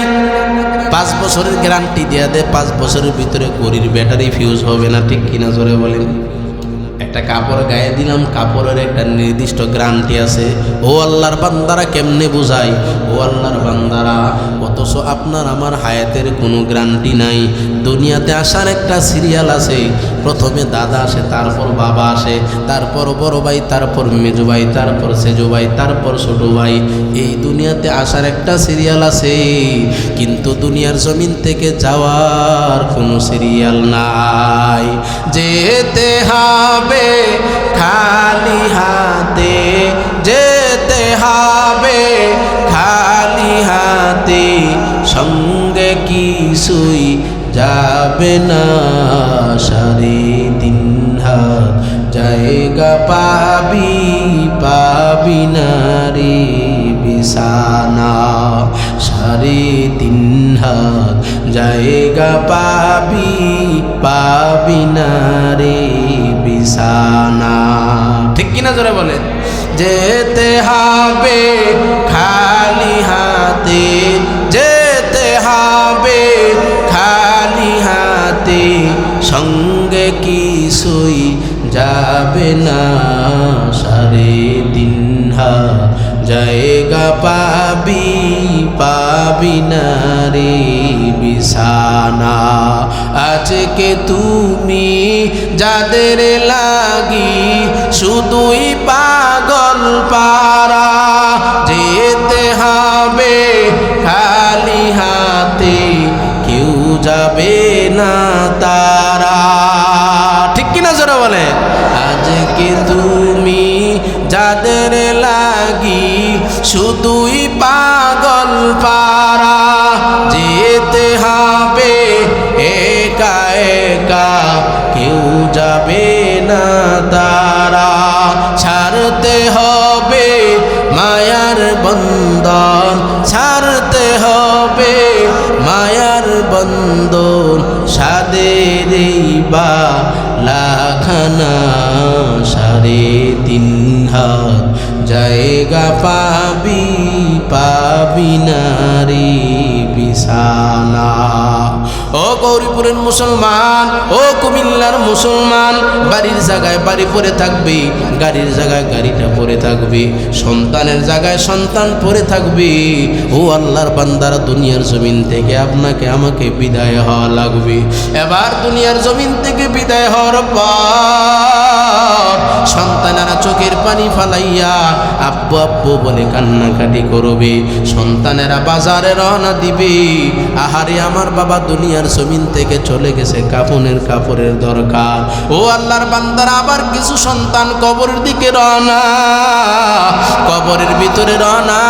5 বছরের গ্যারান্টি দেয়া দেয়, 5 বছরের ভিতরে গড়ির ব্যাটারি ফিউজ হবে না, ঠিক কিনা জোরে বলেন। একটা কাপড় গায়ে দিলাম, কাপড়ের একটা নির্দিষ্ট গ্যারান্টি আছে। ও আল্লাহর বান্দারা কেমনে বুঝাই, ও আল্লাহর বান্দারা, অথচ আপনার আমার হায়াতের কোনো গ্যারান্টি নাই। দুনিয়াতে আসার একটা সিরিয়াল আছে, প্রথমে দাদা আসে, তারপর বাবা আসে, তারপর বড় ভাই, তারপর মেজো ভাই, তারপর সেজো ভাই, তারপর ছোট ভাই। এই দুনিয়াতে আসার একটা সিরিয়াল আছে, কিন্তু দুনিয়ার জমিন থেকে যাওয়ার কোনো সিরিয়াল নাই। যেতে হবে খালি হাতে, যেতে হবে খালি হাতে, সঙ্গে সঙ্গে কিছুই যাবে না, 3.5 হাত জায়গা পাবি পাবি না রে বিছানা, 3.5 হাত জায়গা পাবি পাবি না রে বিছানা। ঠিক কিনা জোরে বলেন? যেতে হবে খালি হাতে, যেতে হবে খালি হাতে, সঙ্গে কিছুই যাবে না, 3.5 হাত জায়গা পাবি পাবি না রে বিছানা। আজকে তুমি যাদের লাগি শুধুই পাগল পারা, যেতে হবে খালি হাতে, কেউ যাবে না তারা। ঠিক কিনা জোরে বলে? আজকে তুমি যাদের লাগি শুধুই পাগল পারা, যেতে হবে একা একা, কেউ যাবে না তারা। ছাড়তে হবে মায়ার বন্ধন, ছাড়তে হবে মায়ার বন্ধন, সাদের বা লাখানা, 3.5 হাত জায়গা পাবি পাবি না রে বিছানা। ও গৌরীপুরের মুসলমান, ও কুমিল্লার মুসলমান, বাড়ির জায়গায় বাড়ি পড়ে থাকবে, গাড়ির জায়গায় গাড়িটা পড়ে থাকবে, সন্তানের জায়গায় সন্তান পড়ে থাকবে। ও আল্লাহর বান্দারা, দুনিয়ার জমিন থেকে আপনাকে আমাকে বিদায় হওয়া লাগবে। এবার দুনিয়ার জমিন থেকে বিদায় হওয়ার পর সন্তানেরা চোখের পানি ফালাইয়া আব্বু আব্বু বলে কান্নাকাটি করবে, সন্তানেরা বাজারে রওনা দিবে। আহারে আমার বাবা দুনিয়ার জমিন থেকে চলে গেছে, কাপড়ের দরকার। ও আল্লাহর বান্দারা, আবার কিছু সন্তান কবরের দিকে রওনা, কবরের ভিতরে রওনা,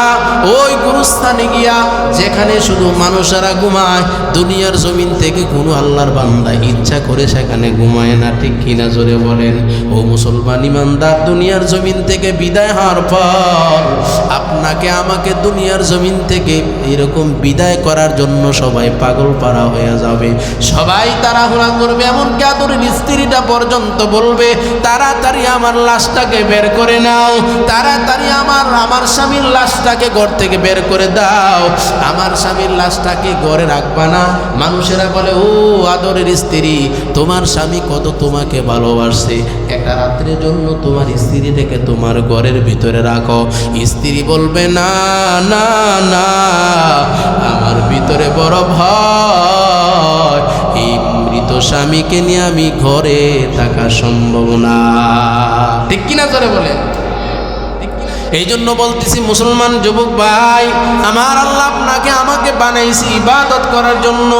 ওই গুরুস্থানে গিয়া যেখানে শুধু মানুষেরা ঘুমায়, দুনিয়ার জমিন থেকে কোনো আল্লাহর বান্দা ইচ্ছা করে সেখানে ঘুমায় না। ঠিক কিনা জোরে বলেন? ও মুসলমান ইমানদার, দুনিয়ার জমিন থেকে বিদায় হওয়ার পর আপনাকে আমাকে দুনিয়ার জমিন থেকে এরকম বিদায় করার জন্য সবাই পাগল পারা হয়ে যাবে, সবাই তাড়াহুড়া করবে। এমনকি আদরের স্ত্রীটা পর্যন্ত বলবে, তাড়াতাড়ি আমার লাশটাকে বের করে নাও, তাড়াতাড়ি আমার স্বামীর লাশটাকে ঘর থেকে বের করে দাও, আমার স্বামীর লাশটাকে ঘরে রাখবা না। মানুষেরা বলে, ও আদরের স্ত্রী, তোমার স্বামী কত তোমাকে ভালোবাসে, একটা রাত্রের জন্য তোমার স্ত্রীটাকে তোমার ঘরের ভিতরে রাখো। স্ত্রী বলবে, না না না, আমার ভিতরে বড় ভয়, এই মৃত স্বামীকে নিয়ে আমি ঘরে থাকা সম্ভব না। ঠিক কিনা জোরে বলে? এই জন্য বলতেছি মুসলমান যুবক ভাই, আমার আল্লাহ আপনাকে আমাকে বানাইছি ইবাদত করার জন্য।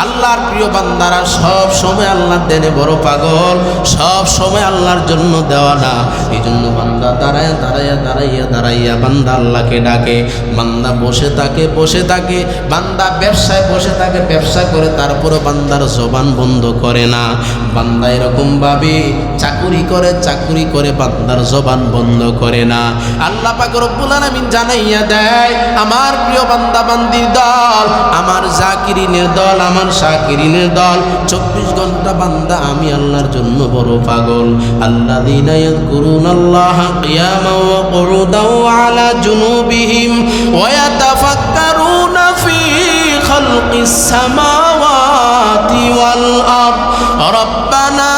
আল্লাহর প্রিয় বান্দারা সব সময় আল্লাহর দেনে বড় পাগল, সব সময় আল্লাহর জন্য দেওয়ানা। এই জন্য বান্দা দাঁড়াইয়া বান্দা আল্লাহকে ডাকে, বান্দা বসে থাকে, বান্দা ব্যবসায় বসে থাকে, ব্যবসা করে, তারপরও বান্দার জবান বন্ধ করে না। বান্দা এরকম ভাবে চাকুরি করে বান্দার জবান বন্ধ করে না। আল্লাহ পাক রব্বুল আলামিন জানাইয়া দেয়, আমার প্রিয় বান্দা বান্দির দল, আমার জাকিরিনের দল, আমার শাকিরিনের দল, 24 ঘন্টা বান্দা আমি আল্লাহর জন্য বড় পাগল। আল্লাযীনা ইয়াযকুরুনাল্লাহা কিয়ামান ওয়া কুউদান ওয়া আলা জুনুবিহিম ওয়া ইয়াতাফাক্কারুনা ফী খালকিস সামাওয়াতি ওয়াল আরদ রব্বানা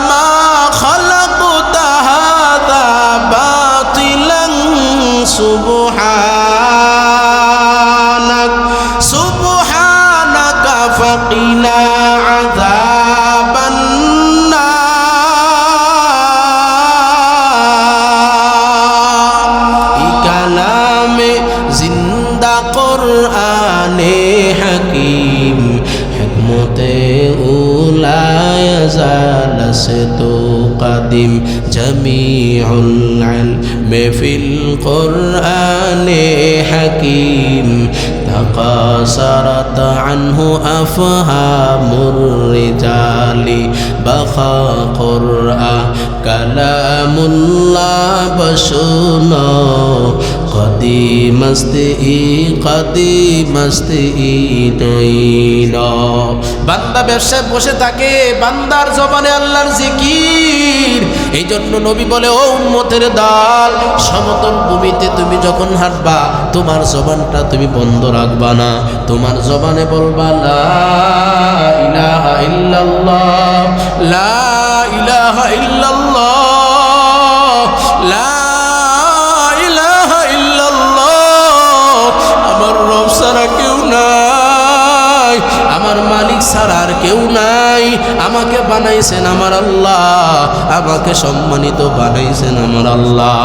মা খালাকতা হাযা সুবহানাকা ফাকিনা আযাবান নার। এই কালামে জিন্দা কোরআনে হাকিম, হিকমতে উলায় জালস তো قديم جميع العلم في القرآن حكيم تقاصرت عنه أفهام الرجال بقى قرآن كلام الله بشنا قديم استئينا বান্দা ব্যবসায় বসে থাকে, বান্দার জবানে আল্লাহর জিকির। এই জন্য নবী বলে, ও উম্মতের দল, সমতল ভূমিতে তুমি যখন হাঁটবা তোমার জবানটা তুমি বন্ধ রাখবা না, তোমার জবানে বলবা লা ইলাহা ইল্লাল্লাহ, লা ইলাহা ইল্লাল্লাহ, লা ইলাহা ইল্লাল্লাহ। আমার রব ছাড়া কেউ নাই, আমার মালিক ছাড়া আর কেউ নাই, আমাকে বানাইছেন আমার আল্লাহ, আমাকে সম্মানিত বানাইছেন আমার আল্লাহ,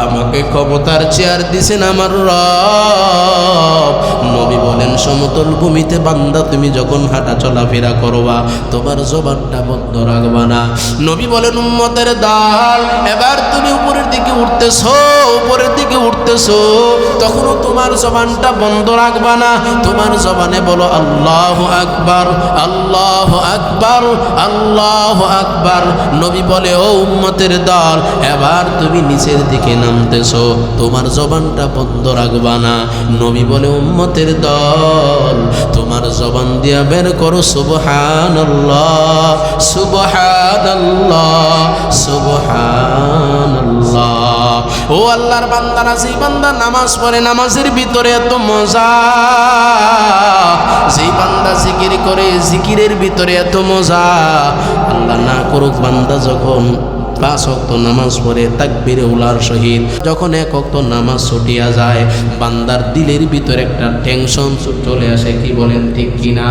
আমাকে ক্ষমতার চেয়ার দিছেন আমার রব। নবী বলেন, সমতল ভূমিতে বান্দা তুমি যখন হাঁটা চলাফেরা করবা তোমার জবানটা বন্ধ রাখবা না। নবী বলেন, উম্মতের দল, এবার তুমি উপরের দিকে উঠতেছো, উপরের দিকে উঠতেছো, তখনও তোমার জবানটা বন্ধ রাখবা না, তোমার জবানে বলো আল্লাহু আকবার, আল্লাহু আকবার, আল্লাহু আকবার। নবী বলে, ও উম্মতের দল, এবার তুমি নিচের দিকে নামতেছো, তোমার জবানটা বন্ধ রাখবা না। নবী বলে, উম্মতের দল, তোমার জবান দিয়া বের করো সুবহানাল্লাহ, সুবহানাল্লাহ, সুবহানাল্লাহ। ও আল্লাহর বান্দারা, যেই বান্দা নামাজ পড়ে নামাজের ভিতরে এত মজা, যেই বান্দা জিকির করে জিকিরের ভিতরে এত মজা। আল্লাহ না করুক, বান্দা যখন 5 ওয়াক্ত নামাজ পড়ে তাকবীরে উলার সহিত যখন 1 ওয়াক্ত নামাজ ছুটিয়া যায়, বান্দার দিলের ভিতরে একটা টেনশন চলে আসে, কি বলেন ঠিক কিনা?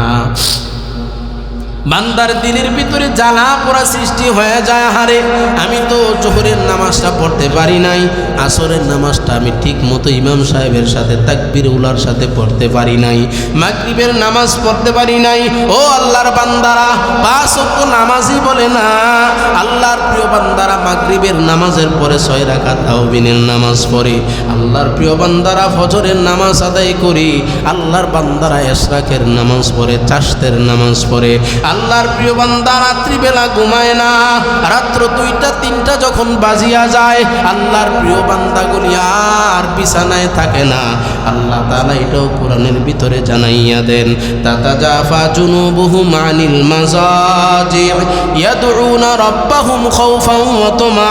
বান্দার দিলের ভিতরে জ্বালা পোড়া সৃষ্টি হয়ে যায়, হারে আমি তো জোহরের নামাজটা পড়তে পারি নাই, আসরের নামাজটা আমি ঠিক মতো ইমাম সাহেবের সাথে তাকবীর উলার সাথে পড়তে পারি নাই, মাগরিবের নামাজ পড়তে পারি নাই। ও আল্লাহর বান্দারা, 5 ওয়াক্ত নামাজই বলে না, আল্লাহর প্রিয় বান্দারা মাগরিবের নামাজের পরে 6 রাকাত তাওবিনের নামাজ পড়ে, আল্লাহর প্রিয় বান্দারা ফজরের নামাজ আদায় করি, আল্লাহর বান্দারা ইশরাকের নামাজ পড়ে, চাশতের নামাজ পড়ে। আল্লাহর প্রিয় বান্দা রাত্রিবেলা ঘুমায় না, রাত্র 2টা 3টা যখন বাজিয়া যায়, আল্লাহর প্রিয় বান্দাগুলি আর বিছানায় থাকে না। আল্লাহ তাআলা এটাও কোরআনের ভিতরে জানাইয়া দেন, তাতাজাফা জুনুবুহুম আনিল মাজাজি ইয়াদউনা রাব্বাহুম খাউফান ওয়া তামআ।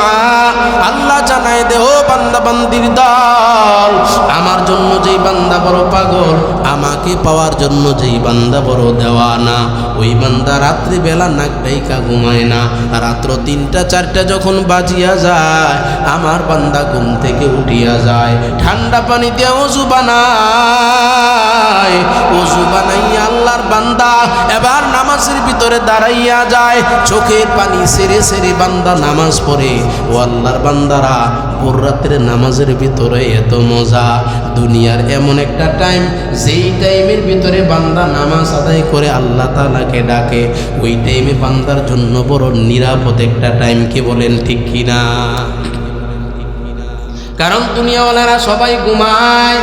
আল্লাহ জানায় দে, ও বান্দা বান্দির দল, আমার জন্য যেই বান্দা বড় পাগল, আমাকে পাওয়ার জন্য যেই বান্দা বড় দেওয়ানা, ওই বান্দা রাত্রিবেলা নাক ডাইকা ঘুমায় না, রাত্র 3টা 4টা যখন বাজিয়া যায়, আমার বান্দা ঘুম থেকে উঠিয়া যায়, ঠান্ডা পানি দিয়ে ওযু বানায়, ওযু বানাইয়া আল্লাহর বান্দা এবার নামাজের ভিতরে দাঁড়াইয়া যায়, চোখের পানি সেরে সেরে বান্দা নামাজ পড়ে। ও আল্লাহর বান্দারা, ভোর রাত্রে নামাজের ভিতরে এত মজা। দুনিয়ার এমন একটা টাইম, যেই টাইমের ভিতরে বান্দা নামাজ আদায় করে আল্লাহ তাআলাকে ডাকে, ওই টাইমে বান্দার জন্য বড় নিরাপদ একটা টাইম, কি বলেন ঠিক কিনা? কারণ দুনিয়াওয়ালারা সবাই ঘুমায়,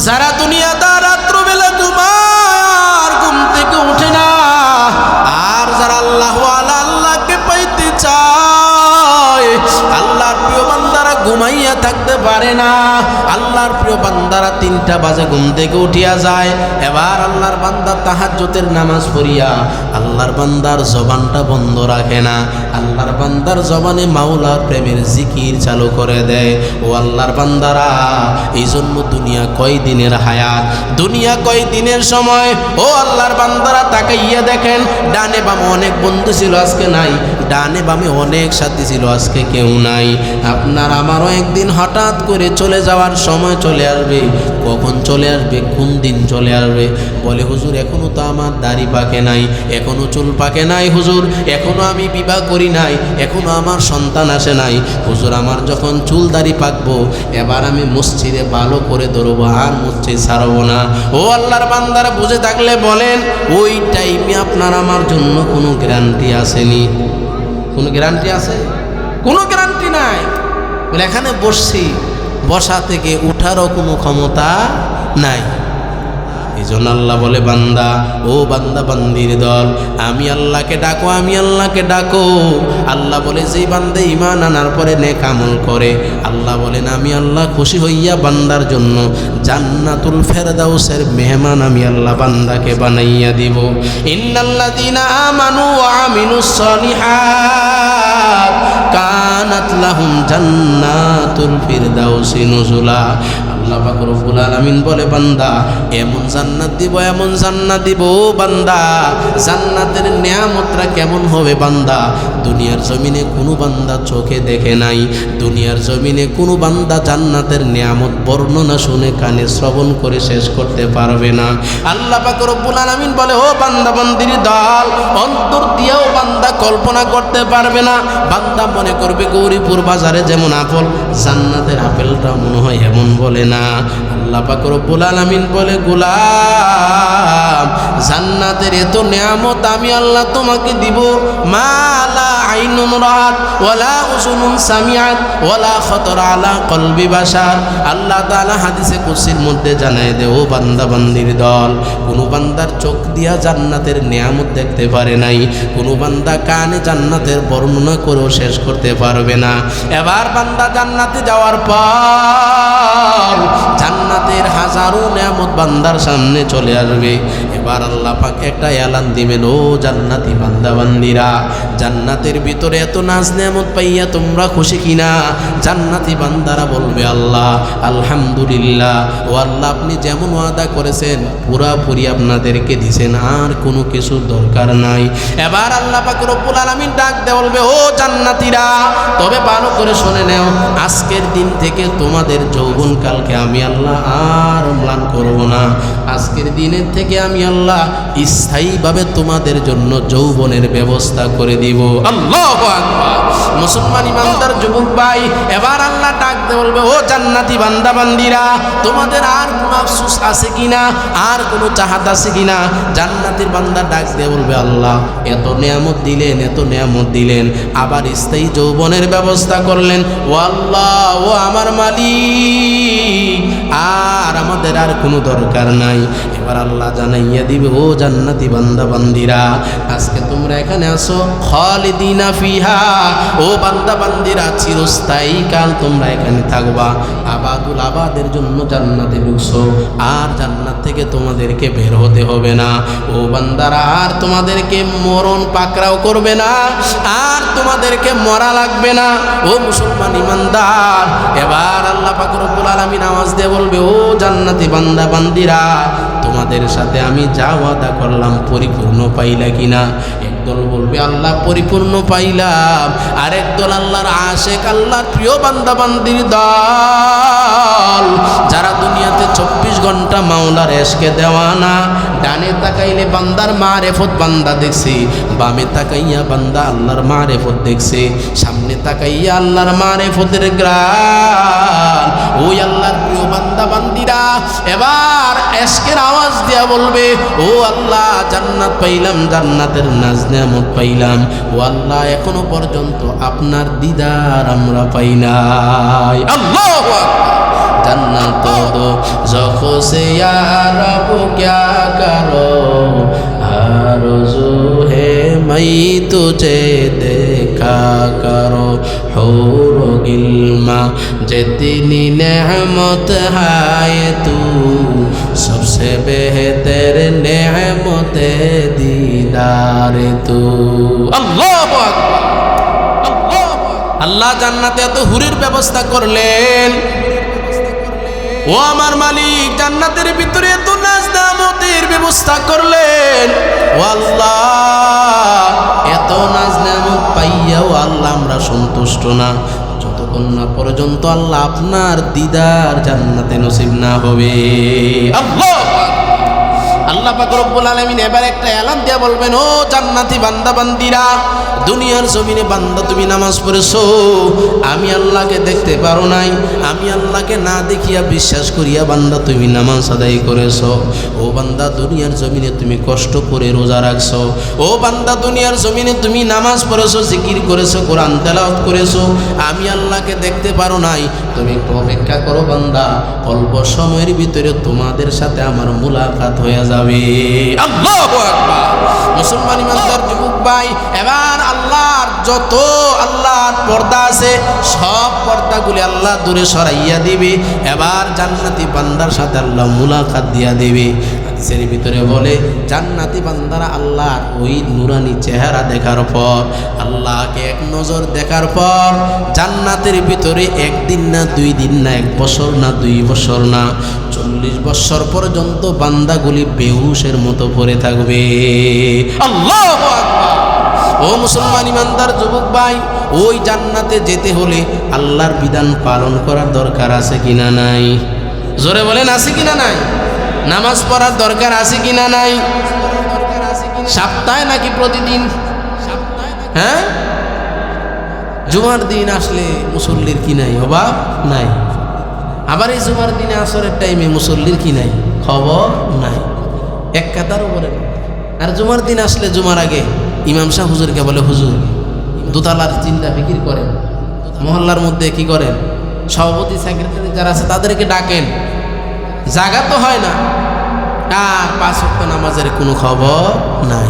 যারা দুনিয়াদার রাত্রবেলা ঘুমায় আর ঘুম থেকে উঠে না, আর যারা আল্লাহওয়ালা আল্লাহকে পাইতে চায়, আল্লাহর প্রিয় বান্দারা ঘুমাইয়া থাকতে পারে না। আল্লাহর প্রিয় বান্দারা 3টা বাজে ঘুম থেকে উঠিয়া যায়, এবার আল্লাহর বান্দা তাহাজ্জুদের নামাজ পড়িয়া আল্লাহর বান্দার জবানটা বন্ধ রাখে না, আল্লাহর বান্দার জবানে মাওলার প্রেমের জিকির চালু করে দেয়। ও আল্লাহর বান্দারা, এই জন্য দুনিয়া কয় দিনের হায়াত, দুনিয়া কয় দিনের সময়। ও আল্লাহর বান্দারা, তাকাইয়া দেখেন, ডানে বামে অনেক বন্ধু ছিল, আজকে নাই, ডানে বামে অনেক সাথী ছিল, আজকে কেউ নাই। আপনার আমারও একদিন হঠাৎ করে চলে যাওয়ার সময় চলে আসবে। কখন চলে আসবে, কোন দিন চলে আসবে? বলে, হুজুর এখনো তো আমার দাড়ি পাকে নাই, এখনো চুল পাকে নাই, হুজুর এখনো আমি বিবাহ করি নাই, এখনো আমার সন্তান আসে নাই, হুজুর আমার যখন চুল দাড়ি পাকবো এবার আমি মসজিদে ভালো করে ধরবো, আর মসজিদ ছাড়বো না। ও আল্লাহর বান্দারা, বুঝে থাকলে বলেন, ওই টাইমে আপনার আমার জন্য কোনো গ্যারান্টি আসেনি। কোনো গ্যারান্টি আছে? কোনো গ্যারান্টি নাই। বলে এখানে বসছি, বসা থেকে উঠারও কোনো ক্ষমতা নাই। এই জন্য আল্লাহ বলে, বান্দা, ও বান্দা বান্দির দল, আমি আল্লাহকে ডাকো, আমি আল্লাহকে ডাকো। আল্লাহ বলে, যেই বান্দা ঈমান আনার পরে নেক আমল করে, আল্লাহ বলেন আমি আল্লাহ খুশি হইয়া বান্দার জন্য জান্নাতুল ফেরদাউসের মেহমান আমি আল্লাহ বান্দাকে বানাইয়া দিব। ইন্নাল্লাযীনা আমানু ওয়া আমিলুস সলিহাত কানাত লাহুম জান্নাতুল ফিরদাউসি নুজুলা। আল্লাহ পাক রব্বুল আলামিন বলে, বান্দা এমন জান্নাত দিব, এমন জান্নাত দিব বান্দা। জান্নাতের নিয়ামতটা কেমন হবে বান্দা? দুনিয়ার জমিনে কোনো বান্দা চোখে দেখে নাই, দুনিয়ার জমিনে কোনো বান্দা জান্নাতের নিয়ামত বর্ণনা শুনে কানে শ্রবণ করে শেষ করতে পারবে না। আল্লাহ পাক রব্বুল আলামিন বলে, ও বান্দা বান্দির দল, অন্তর দিয়েও বান্দা কল্পনা করতে পারবে না। বান্দা মনে করবে গৌরীপুর বাজারে যেমন আপেল, জান্নাতের আপেলটা মনে হয় এমন বলে না। আল্লাহ পাক রব্বুল আলামিন বলে, গোলাম, জান্নাতের এত নিয়ামত আমি আল্লাহ তোমাকে দিব, মালা আইনুন রাত ওয়ালা উযুনুন সামিআত ওয়ালা খাতারা আলা কলবি বাশার। আল্লাহ তাআলা হাদিসে কুদসির মধ্যে জানায় দেয়, ও বান্দা বান্দির দল, কোনো বান্দার চোখ দিয়া জান্নাতের নিয়ামত দেখতে পারে নাই, কোনো বান্দা কানে জান্নাতের বর্ণনা করেও শেষ করতে পারবে না। এবার বান্দা জান্নাতে যাওয়ার পর জান্নাতের হাজারো নিয়ামত বান্দার সামনে চলে আসবে। এবার আল্লাহ পাক একটা এলান দিবেন, ও জান্নাতি বান্দা বান্দিরা, জান্নাতের ভিতরে এত নাজ নিয়ামত পাইয়া তোমরা খুশি কিনা? জান্নাতি বান্দারা বলবে, আল্লাহ আলহামদুলিল্লাহ, ও আল্লাহ আপনি যেমন ওয়াদা করেছেন পুরাপুরি আপনাদেরকে দিছেন, আর কোনো কিছু দরকার নাই। এবার আল্লাহ পাক রব্বুল আলামিন ডাক দিয়ে বলবে, ও জান্নাতীরা, তবে ভালো করে শুনে নাও, আজকের দিন থেকে তোমাদের যৌবনকালকে আমি আল্লাহ আর ম্লান করব না। আজকের দিনের থেকে আমি আল্লাহ স্থায়ীভাবে তোমাদের জন্য যৌবনের ব্যবস্থা করে দিব। আল্লাহু আকবার। মুসলমান ইমানদার যুবক ভাই, এবার আল্লাহ ডাক দিয়ে বলবে, ও জান্নাতি বান্দা বান্দিরা, তোমাদের আর কোনো আফসোস আছে কিনা, আর কোনো চাহাত আছে কিনা? জান্নাতের বান্দা ডাক দিয়ে বলবে, আল্লাহ এত নিয়ামত দিলেন, এত নিয়ামত দিলেন, আবার স্থায়ী যৌবনের ব্যবস্থা করলেন, ও আল্লাহ, ও আমার মালিক, আর আমাদের আর কোনো দরকার নাই। এবার আল্লাহ জানাইয়া দিবে, ও জান্নাতি বান্দা বান্দিরা, আজকে তোমরা এখানে আসো খালিদিনা ফিহা, ও বান্দা বান্দিরা, চিরস্থায়ী কাল তোমরা এখানে থাকবা, আবাদুল আবাদের জন্য জান্নাতে ঢুকছো, আর জান্নাত থেকে তোমাদেরকে বের হতে হবে না। ও বান্দারা, আর তোমাদেরকে মরণ পাকড়াও করবে না, আর তোমাদেরকে মরা লাগবে না। ও মুসলমান ইমানদার, এবার আল্লাহ পাক রব্বুল আলামিন আওয়াজ দিয়ে বলবে, ও জান্নাতি বান্দা বান্দিরা, তোমাদের সাথে আমি যা ওয়াদা করলাম পরিপূর্ণ পাইলা কিনা? একদল বলবে, আল্লাহ পরিপূর্ণ পাইলাম। আরেক দল আল্লাহর আশেক, আল্লাহর প্রিয় বান্দা বান্দির দল, যারা দুনিয়াতে 24 ঘন্টা মাওলার এশকে দেওয়ানা। ডানে তাকাইলে বান্দার মারেফত বান্দা দেখছে, বামে তাকাইয়া বান্দা আল্লাহর মারেফত দেখছে, সামনে তাকাইয়া আল্লাহর মারেফতের গ্রান। ওই আল্লাহর প্রিয় বান্দা বান্দিরা এবার এশকের আওয়াজ দিয়া বলবে, ও আল্লাহ জান্নাত পাইলাম, জান্নাতের নাজ নিয়ামত পাইলাম, ও আল্লাহ এখনো পর্যন্ত আপনার দিদার আমরা পাই নাই। আল্লাহু আকবার। जन्नत दो ज़ोखों से या रब क्या करो, आरज़ू है मैं तुझे देखा करो, हूर गिल्मा जितनी नेमत है तू, सबसे बेहतर नेमत दीदार तू। अल्लाहु अकबर। আল্লাহ জান্নাতে এত হুরের ব্যবস্থা করলেন, ও আমার মালিক জান্নাতের ভিতরে এত নাজ নিয়ামতের ব্যবস্থা করলেন। ও আল্লাহ, এত নাজ নিয়ামত পাইয়াও আল্লাহ আমরা সন্তুষ্ট না, যতক্ষণ না পর্যন্ত আল্লাহ আপনার দিদার জান্নাতে নসিব না হবে। আল্লাহ আল্লাহ পাক রব্বুল আলামিন এবার একটা এলান দিয়ে বলবেন, ও জান্নাতি বান্দা বান্দিরা, দুনিয়ার জমিনে বান্দা তুমি নামাজ পড়েছো, আমি আল্লাহকে দেখতে পারো নাই, আমি আল্লাহকে না দেখিয়া বিশ্বাস করিয়া বান্দা তুমি নামাজ আদায় করেছো। ও বান্দা দুনিয়ার জমিনে তুমি কষ্ট করে রোজা রাখছো, ও বান্দা দুনিয়ার জমিনে তুমি নামাজ পড়েছো, জিকির করেছো, কোরআন তেলাওয়াত করেছো, আমি আল্লাহকে দেখতে পারো নাই। তুমি একটু অপেক্ষা করো বান্দা, অল্প সময়ের ভিতরে তোমাদের সাথে আমার মুলাকাত হয়ে যাবে। আল্লাহু আকবার। মুসলমান ইমানদার যুবক ভাই, এবার আল্লাহর যত আল্লাহর পর্দা আছে সব পর্দাগুলি আল্লাহ দূরে সরাইয়া দিবে। এবার জান্নাতি বান্দার সাথে আল্লাহ মুলাকাত দিয়া দিবে। হাদিসের ভিতরে বলে, জান্নাতি বান্দারা আল্লাহর ওই নুরানি চেহারা দেখার পর, আল্লাহকে এক নজর দেখার পর জান্নাতের ভিতরে একদিন না, 2 দিন না, 1 বছর না, 2 বছর না, 40 বছর পর্যন্ত বান্দাগুলি বেহুশের মতো পড়ে থাকবে। আল্লাহু আকবার। ও মুসলমান ইমানদার যুবক ভাই, ওই জান্নাতে যেতে হলে আল্লাহর বিধান পালন করার দরকার আছে কিনা নাই? জোরে বলেন, আছে কিনা নাই? নামাজ পড়ার দরকার আছে কিনা নাই? সপ্তাহে নাকি প্রতিদিন? হ্যাঁ, জুমার দিন আসলে মুসল্লির কি নাই? অভাব নাই। আবার এই জুমার দিনে আসরের টাইমে মুসল্লির কি নাই? খবর নাই, এক কাতার উপরে। আর জুমার দিন আসলে জুমার আগে ইমাম সাহেব হুজুরকে বলে, হুজুর দোতলার চিন্তা ফিকির করেন, মহল্লার মধ্যে কি করেন, সভাপতি সেক্রেটারি যারা আছে তাদেরকে ডাকেন, জায়গা তো হয় না। আর 5 ওয়াক্ত নামাজের কোনো খবর নাই।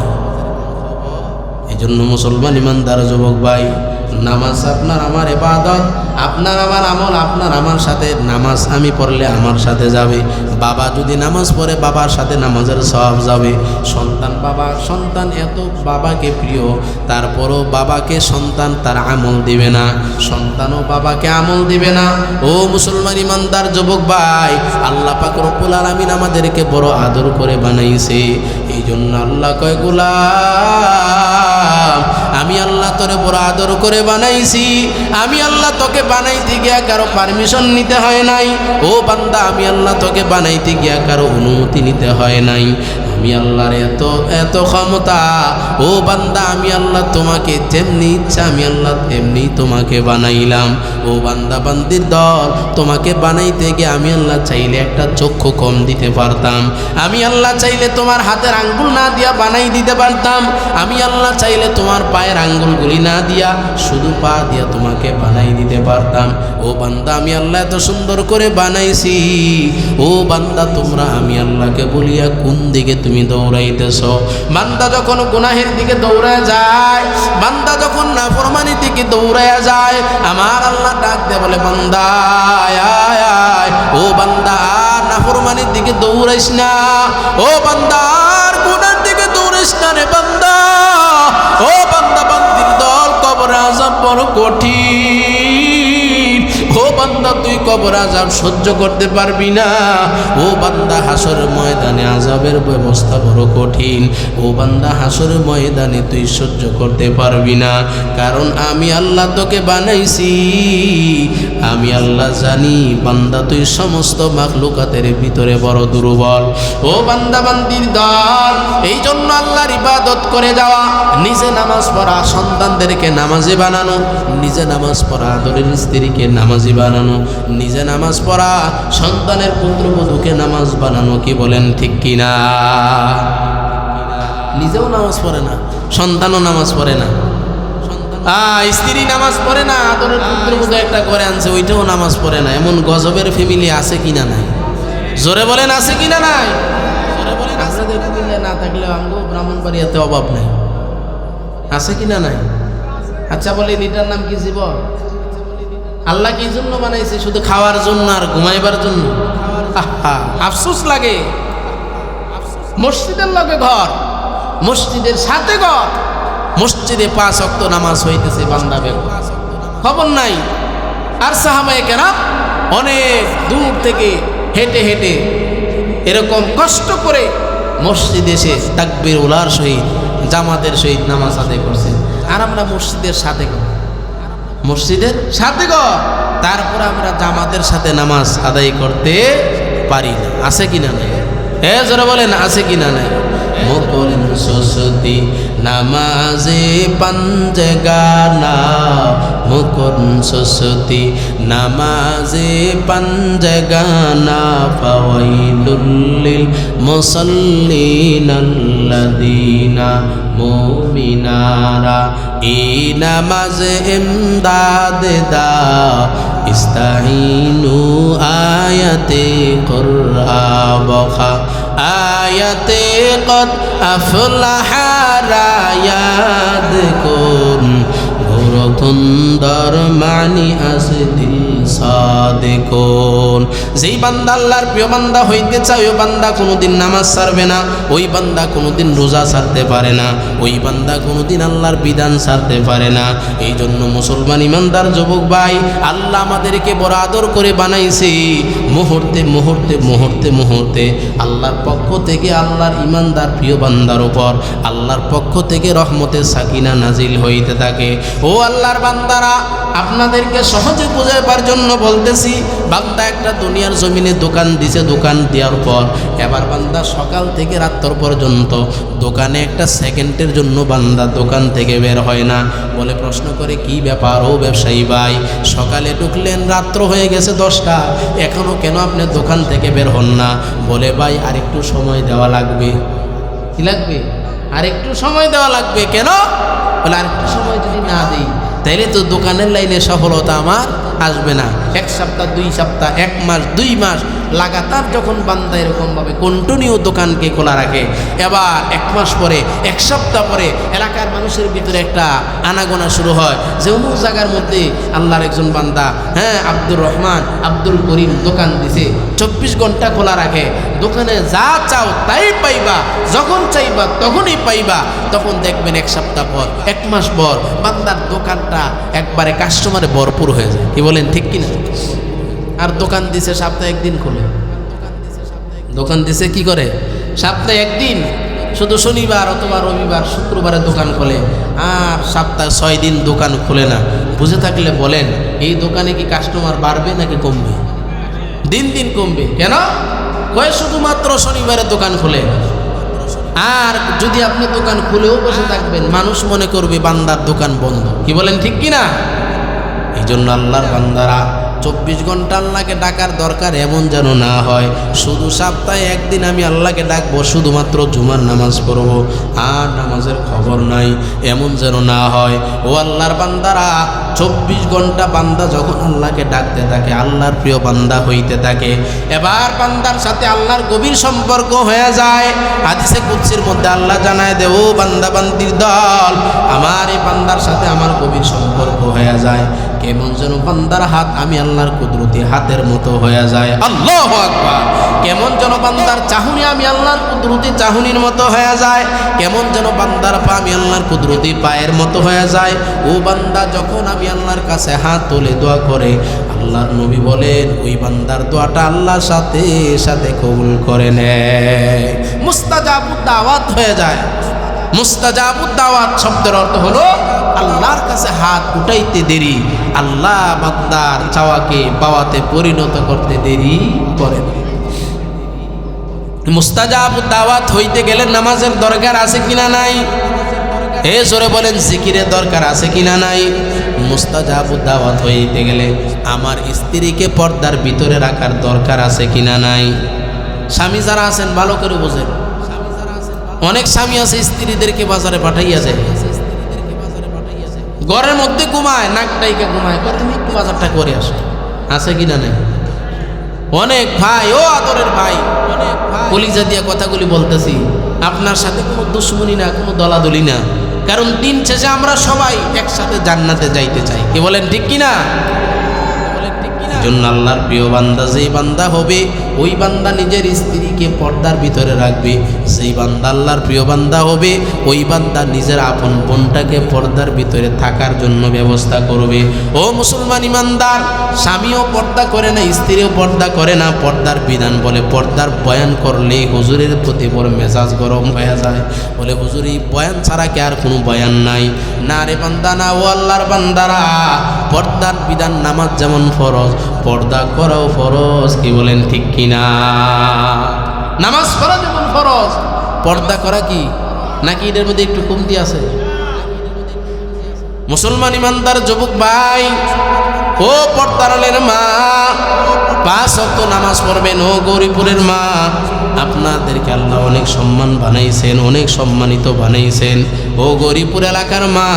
এই জন্য মুসলমান ইমানদার যুবক ভাই, নামাজ আপনার আমার ইবাদত, আপনার আমার আমল, আপনার আমার সাথে। নামাজ আমি পড়লে আমার সাথে যাবে। বাবা যদি নামাজ পড়ে বাবার সাথে নামাজের সওয়াব যাবে। সন্তান, বাবা সন্তান এত বাবাকে প্রিয়, তারপরও বাবাকে সন্তান তার আমল দিবে না, সন্তানও বাবাকে আমল দিবে না। ও মুসলমান ইমানদার যুবক ভাই, আল্লাহ পাক রব্বুল আলামিন আমাদেরকে বড় আদর করে বানাইছে। এই জন্য আল্লাহ কয়, গোলাম আমি আল্লাহ তোরে বড় আদর করে বানাইছি। আমি আল্লাহ তোকে বানাইতে গিয়া কারো পারমিশন নিতে হয় নাই। ও বান্দা, আমি আল্লাহ তোকে বানাইতে গিয়া কারো অনুমতি নিতে হয় নাই। আমি আল্লাহর এত ক্ষমতা। ও বান্দা, আমি আল্লাহ তোমাকে যেমনি ইচ্ছা আমি আল্লাহ তেমনি তোমাকে বানাইলাম। ও বান্দা বান্দির দল, তোমাকে বানাইতে গিয়ে আমি আল্লাহ চাইলে একটা চক্ষু কম দিতে পারতাম। আমি আল্লাহ চাইলে তোমার হাতের আঙ্গুল না দিয়া বানাই দিতে পারতাম। আমি আল্লাহ চাইলে তোমার পায়ের আঙ্গুলগুলি না দিয়া শুধু পা দিয়া তোমাকে বানাই দিতে পারতাম। ও বান্দা, আমি আল্লাহ এত সুন্দর করে বানাইছি। ও বান্দা, তোমরা আমি আল্লাহকে বলিয়া কোন দিকে তুমি দৌড়াইতেছ? বান্দা যখন গুনাহের দিকে দৌড়ায় যায়, বান্দা যখন নাফরমানির দিকে দৌড়ায় যায়, আমার আল্লাহ ডাক দিয়ে বলে, বান্দা আয় আয়। ও বান্দা, আর নাফরমানির দিকে দৌড়াইস না। ও বান্দা, আর গুনার দিকে দৌড়াইস না রে বান্দা। ও বান্দা বান্দির দল, কবরে আযাব বড় কঠিন। ও বান্দা, তুই কবর আযাব সহ্য করতে পারবি না। ও বান্দা, হাসরের ময়দানে আযাবের ব্যবস্থা বড় কঠিন। ও বান্দা, হাসরের ময়দানে তুই সহ্য করতে পারবি না, কারণ আমি আল্লাহ তোকে বানাইছি। আমি আল্লাহ জানি বান্দা তুই সমস্ত মাখলুকাতের ভিতরে বড় দুর্বল। ও বান্দা বান্দির দল, এই জন্য আল্লাহর ইবাদত করে যাওয়া, নিজে নামাজ পড়া, সন্তানদেরকে নামাজি বানানো, নিজে নামাজ পড়া, আদরের স্ত্রীকে নামাজি বানানো, নিজে নামাজ পড়া, সন্তানের পুত্রবধূকে নামাজ বানানো। কি বলেন ঠিক কিনা? নিজেও নামাজ পড়ে না, সন্তানও নামাজ পড়ে না, স্ত্রী নামাজ পড়ে না, আদরের পুত্রবধূ একটা করে আনছে ওইটাও নামাজ পড়ে না। এমন গজবের ফ্যামিলি আছে কিনা নাই? জোরে বলেন, আছে কিনা নাই? জোরে বলেন। আপনাদের ফ্যামিলি না থাকলে আমগো ব্রাহ্মণবাড়িয়াতে অভাব নাই, আছে কিনা নাই? আচ্ছা বলেন, এটার নাম কি জীবন? আল্লাহ কি জন্য বানাইছে? শুধু খাওয়ার জন্য আর ঘুমাইবার জন্য? আফসোস লাগে। মসজিদের লগে ঘর, মসজিদের সাথে ঘর, মসজিদে 5 ওয়াক্ত নামাজ হইতেছে, বান্দা বেগম খবর নাই। আর সাহাবায়ে কেরাম অনেক দূর থেকে হেঁটে হেঁটে এরকম কষ্ট করে মসজিদে এসে তাকবীর উলার সহিত জামাতের সহিত নামাজ আদায় করছে। আর আমরা মসজিদের সাথে ঘর, মসজিদের সাথে ঘর, তারপর আমরা জামাতের সাথে নামাজ আদায় করতে পারি না। আছে কিনা নাই? জোরে বলেন আছে কিনা নাই? মুকুন সুসতি নামাজে পাঞ্জে গানা, মুকুন সুসতি নামাজে পাঞ্জে গানা, ফাওয়াইলুল লিল মুসাল্লিন আল্লাযীনা মুমিনারা ই নামাজ ইমদাদ দা, ইস্তাইনু আয়াতে কুরআ বখা, আয়াতে কদ আফলাহা রায়াদ কুন, ঘোরকুন্দর মানি আছে দিল সাদেকুন। যেই বান্দা আল্লাহর প্রিয় বান্দা হইতে চায় ওই বান্দা কোনোদিন নামাজ ছাড়বে না, ওই বান্দা কোনোদিন রোজা ছাড়তে পারে না, ওই বান্দা কোনোদিন আল্লাহর বিধান ছাড়তে পারে না। এই জন্য মুসলমান ইমানদার যুবক ভাই, আল্লাহ আমাদেরকে বড় আদর করে বানাইছে। মুহূর্তে মুহূর্তে মুহূর্তে মুহূর্তে আল্লাহর পক্ষ থেকে আল্লাহর ইমানদার প্রিয় বান্দার উপর আল্লাহর পক্ষ থেকে রহমতের সাকিনা নাজিল হইতে থাকে। ও আল্লাহর বান্দারা, আপনাদেরকে সহজে বোঝাবার জন্য বলতেছি, বান্দা একটা দুনিয়ার জমিনে দোকান দিছে, দোকান দেওয়ার পর এবার বান্দা সকাল থেকে রাত্র পর্যন্ত দোকানে একটা সেকেন্ডের জন্য বান্দা দোকান থেকে বের হয় না। বলে প্রশ্ন করে কি ব্যাপার ও ব্যবসায়ী ভাই, সকালে ঢুকলেন রাত্র হয়ে গেছে 10টা, এখনও কেন আপনি দোকান থেকে বের হন না? বলে ভাই আরেকটু সময় দেওয়া লাগবে। কি লাগবে? আরেকটু সময় দেওয়া লাগবে। কেন? বলে আরেকটু সময় যদি না দিই তাইলে তো দোকানের লাইনে সফলতা আমার আসবে না। 1 সপ্তাহ 2 সপ্তাহ 1 মাস 2 মাস লাগাতার যখন বান্দা এরকমভাবে কন্টিনিউ দোকানকে খোলা রাখে, এবার 1 মাস পরে 1 সপ্তাহ পরে এলাকার মানুষের ভিতরে একটা আনাগোনা শুরু হয় যে অমুক জায়গার মধ্যে আল্লাহর একজন বান্দা, আব্দুর রহমান আব্দুল করিম দোকান দিছে, 24 ঘন্টা খোলা রাখে, দোকানে যা চাও তাই পাইবা, যখন চাইবা তখনই পাইবা। তখন দেখবেন 1 সপ্তাহ পর 1 মাস পর বান্দার দোকানটা একবারে কাস্টমারে ভরপুর হয়ে যায়। কি বলেন ঠিক কিনা? আর দোকান দিছে সপ্তাহে 1 দিন খোলে, দোকান দিছে কি করে সপ্তাহে 1 দিন, শুধু শনিবার অথবা রবিবার শুক্রবারে দোকান খোলে, আর সপ্তাহে 6 দিন দোকান খোলে না। বুঝে থাকলে বলেন এই দোকানে কি কাস্টমার বাড়বে নাকি কমবে? দিন দিন কমবে। কেন? কয় শুধুমাত্র শনিবারে দোকান খোলে, আর যদি আপনি দোকান খুলেও বসে থাকবেন মানুষ মনে করবে বান্দার দোকান বন্ধ। কি বলেন ঠিক কিনা? এই জন্য আল্লাহর বান্দারা 24 ঘন্টা আল্লাহকে ডাকার দরকার এমন যেন না হয় শুধু সপ্তাহে 1 দিন আমি আল্লাহকে ডাকবো, শুধুমাত্র জুমার নামাজ পড়বো আর নামাজের খবর নাই, এমন যেন না হয়। ও আল্লাহর বান্দারা, 24 ঘন্টা বান্দা যখন আল্লাহকে ডাকতে থাকে, আল্লাহর প্রিয় বান্দা হইতে থাকে, এবার বান্দার সাথে আল্লাহর গভীর সম্পর্ক হয়ে যায়। হাদিসে কুদসির মধ্যে আল্লাহ জানায় দে, ও বান্দা বান্দির দল, আমার এই বান্দার সাথে আমার গভীর সম্পর্ক হয়ে যায়। কেমন যেন বান্দার হাত আমি আল্লাহর কুদরতি হাতের মতো হয়ে যায়। আল্লাহু আকবার। কেমন যেন বান্দার চাহনি আমি আল্লাহর কুদরতি চাহনির মতো হয়ে যায়। কেমন যেন বান্দার পা আমি আল্লাহর কুদরতি পায়ের মতো হয়ে যায়। ও বান্দা যখন আমি আল্লাহর কাছে হাত তুলে দোয়া করে, আল্লাহর নবী বলেন ওই বান্দার দোয়াটা আল্লাহর সাথে সাথে কবুল করে নেয়, মুস্তাজাবুদ দাওয়াত হয়ে যায়। মুস্তাজাবুদ দাওয়াত শব্দের অর্থ হলো আল্লাহর কাছে হাত উঠাইতে দেরি, আল্লাহ বান্দার চাওয়াকে পাওয়াতে পরিণত করতে দেরি করেন। মুস্তাজাবুদ দাওয়াত হইতে গেলে নামাজের দরকার আছে কিনা নাই? জোরে বলেন জিকিরের দরকার আছে কিনা নাই? মুস্তাজাবুদ দাওয়াত হইতে গেলে আমার স্ত্রীকে পর্দার ভিতরে রাখার দরকার আছে কিনা নাই? স্বামী যারা আছেন ভালো করে বোঝেন, অনেক স্বামী আছে স্ত্রীদেরকে বাজারে পাঠাইয়া যায়, ঘরের মধ্যে ঘুমায়, নাক ডাইকা ঘুমায়, তুমি একটু বাজারটা করে আসো, আছে কিনা নাই? অনেক ভাই, ও আদরের ভাই, কলিজা দিয়া কথাগুলি বলতেছি, আপনার সাথে কোনো দুশ্মনী না, কোনো দলাদলি না, কারণ দিন শেষে আমরা সবাই একসাথে জান্নাতে যাইতে চাই। কি বলেন ঠিক কিনা? জন্য আল্লাহর প্রিয় বান্দা যেই বান্দা হবে, ওই বান্দা নিজের স্ত্রীকে পর্দার ভিতরে রাখবে। সেই বান্দা আল্লাহর প্রিয় বান্দা হবে, ওই বান্দা নিজের আপন বোনটাকে পর্দার ভিতরে থাকার জন্য ব্যবস্থা করবে। ও মুসলমান ইমানদার, স্বামীও পর্দা করে না, স্ত্রীও পর্দা করে না। পর্দার বিধান বলে পর্দার বয়ান করলে হুজুরের প্রতি বড় মেজাজ গরম হয়ে যায়, বলে হুজুর এই বয়ান ছাড়া কি আর কোনো বয়ান নাই? না রে বান্দা না, ও আল্লাহর বান্দারা, পর্দার বিধান নামাজ যেমন ফরজ, পর্দা করাও ফরজ। কি বলেন ঠিক কিনা? নামাজ পড়া যেমন ফরজ, পর্দা করা কি নাকি এর মধ্যে একটু কমতি আছে? মুসলমান ইমানদার যুবক ভাই, ও পর্দারের মা, 5 ওয়াক্ত নামাজ পড়বেন। ও গৌরীপুরের মা, আপনাদেরকে আল্লাহ অনেক সম্মান বানাইছেন, অনেক সম্মানিত বানাইছেন। ও গৌরীপুর এলাকার মা,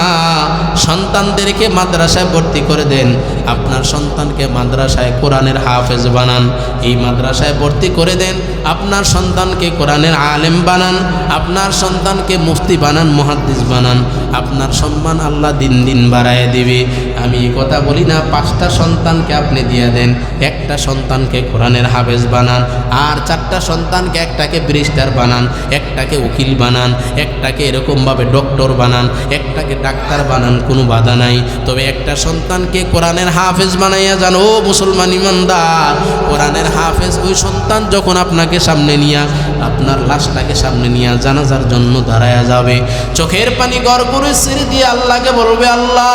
সন্তানদেরকে মাদ্রাসায় ভর্তি করে দেন। আপনার সন্তানকে মাদ্রাসায় কোরআনের হাফেজ বানান, এই মাদ্রাসায় ভর্তি করে দেন। আপনার সন্তানকে কোরআনের আলেম বানান, আপনার সন্তানকে মুফতি বানান, মুহাদ্দিস বানান। আপনার সম্মান আল্লাহ দিন দিন বাড়ায় দিবে। আমি এই কথা বলি না, 5টা সন্তানকে আপনি দিয়ে দেন, একটা সন্তানকে কোরআনের হাফেজ বানান, আর 4টা সন্তানকে, একটাকে ব্যারিস্টার বানান, একটাকে উকিল বানান, একটাকে এরকমভাবে ডক্টর বানান, একটাকে ডাক্তার বানান, কোনো বাধা নাই। তবে একটা সন্তানকে কোরআনের হাফেজ বানাইয়া যান। ও মুসলমান ইমানদার, কোরআনের হাফেজ ওই সন্তান যখন আপনাকে সামনে নিয়া, আপনার লাশটাকে সামনে নিয়া জানাজার জন্য দাঁড়ায়া যাবে, চোখের পানি গড় করে ছেড়ে দিয়ে আল্লাহকে বলবে, আল্লাহ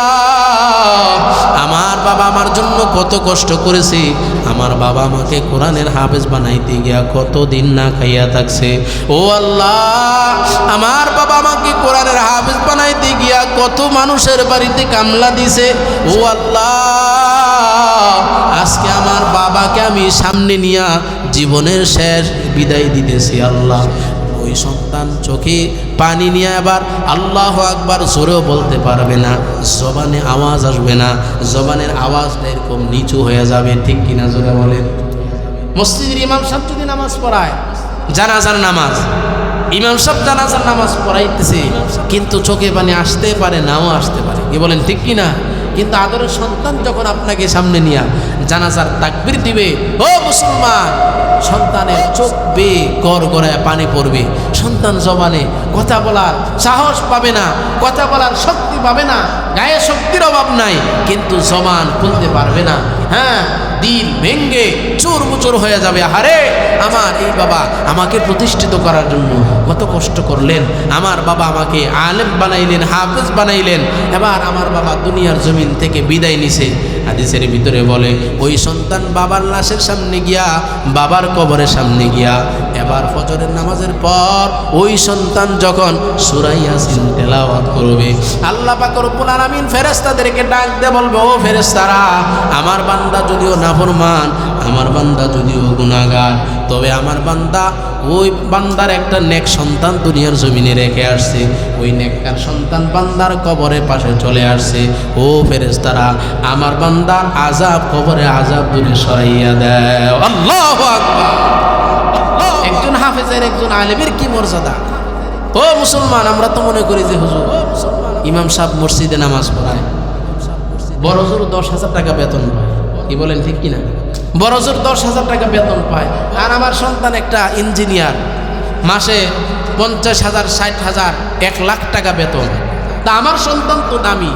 আমার বাবা আমার জন্য কত কষ্ট করেছে, আমার বাবা আমাকে কোরআনের হাফেজ বানাইতে গিয়া কতদিন না খাইয়া থাকছে। ও আল্লাহ, আমার বাবা আমাকে কোরআনের হাফেজ বানাইতে গিয়া কত মানুষের বাড়িতে কামলা দিছে। ও আল্লাহ, আজকে আমার বাবাকে আমি সামনে নিয়া জীবনের শেষ বিদায় দিতেছি। আল্লাহ, ওই সন্তান চোখে পানি নিয়ে আবার আল্লাহু আকবার জোরেও বলতে পারবে না, জবানে আওয়াজ আসবে না, জবানের আওয়াজটা এরকম নিচু হয়ে যাবে। ঠিক কিনা জোরে বলেন? মসজিদের ইমাম সাহেব যদি নামাজ পড়ায়, জানাজার নামাজ, ইমাম সাহেব জানাজার নামাজ পড়াইতেছে, কিন্তু চোখে পানি আসতে পারে, নাও আসতে পারে। কি বলেন ঠিক কিনা? কিন্তু আদরের সন্তান যখন আপনাকে সামনে নিয়ে জানাজার তাকবীর দিবে, ও মুসলমান, সন্তানের চোখ বেয়ে গড় গড়ায় পানি পড়বে। সন্তান জবানে কথা বলার সাহস পাবে না, কথা বলার শক্তি পাবে না, গায়ে শক্তির অভাব নাই, কিন্তু জবান খুলতে পারবে না। হ্যাঁ, দিল ভেঙ্গে চুরমুচুর হয়ে যাবে। আরে আমার এই বাবা আমাকে প্রতিষ্ঠিত করার জন্য কত কষ্ট করলেন, আমার বাবা আমাকে আলেম বানাইলেন, হাফেজ বানাইলেন, এবার আমার বাবা দুনিয়ার জমিন থেকে বিদায় নিছে। হাদিসের ভিতরে বলে, ওই সন্তান বাবার লাশের সামনে গিয়া, বাবার কবরের সামনে গিয়া, এবার ফজরের নামাজের পর ওই সন্তান যখন সূরা ইয়াসিন তেলাওয়াত করবে, আল্লাহ পাক রব্বুল আলামিন ফেরেশতাদেরকে ডাক দিয়ে বলবে, ও ফেরেশতারা, আমার বান্দা যদিও নাফরমান, আমার বান্দা যদিও গুনাহগার, তবে আমার বান্দা, ওই বান্দার একটা নেক সন্তান দুনিয়ার জমিনে রেখে আসছে, ওই নেককার সন্তান বান্দার কবরের পাশে চলে আসছে। ও ফেরেশতারা, আমার বান্দার আযাব, কবরে আযাব দূরে সরাইয়া দাও। আল্লাহু আকবার। একজন হাফেজের, একজন আলেমের কি মর্যাদা! ও মুসলমান, আমরা তো মনে করি যে হুজুর ইমাম সাহেব মসজিদে নামাজ পড়ায়, বড় জোর 10,000 টাকা বেতন পায়। কি বলেন ঠিক কিনা? বড় জোর 10,000 টাকা বেতন পায়, আর আমার সন্তান একটা ইঞ্জিনিয়ার, মাসে 50,000, 60,000, 1 লাখ টাকা বেতন। তা আমার সন্তান তো দামি।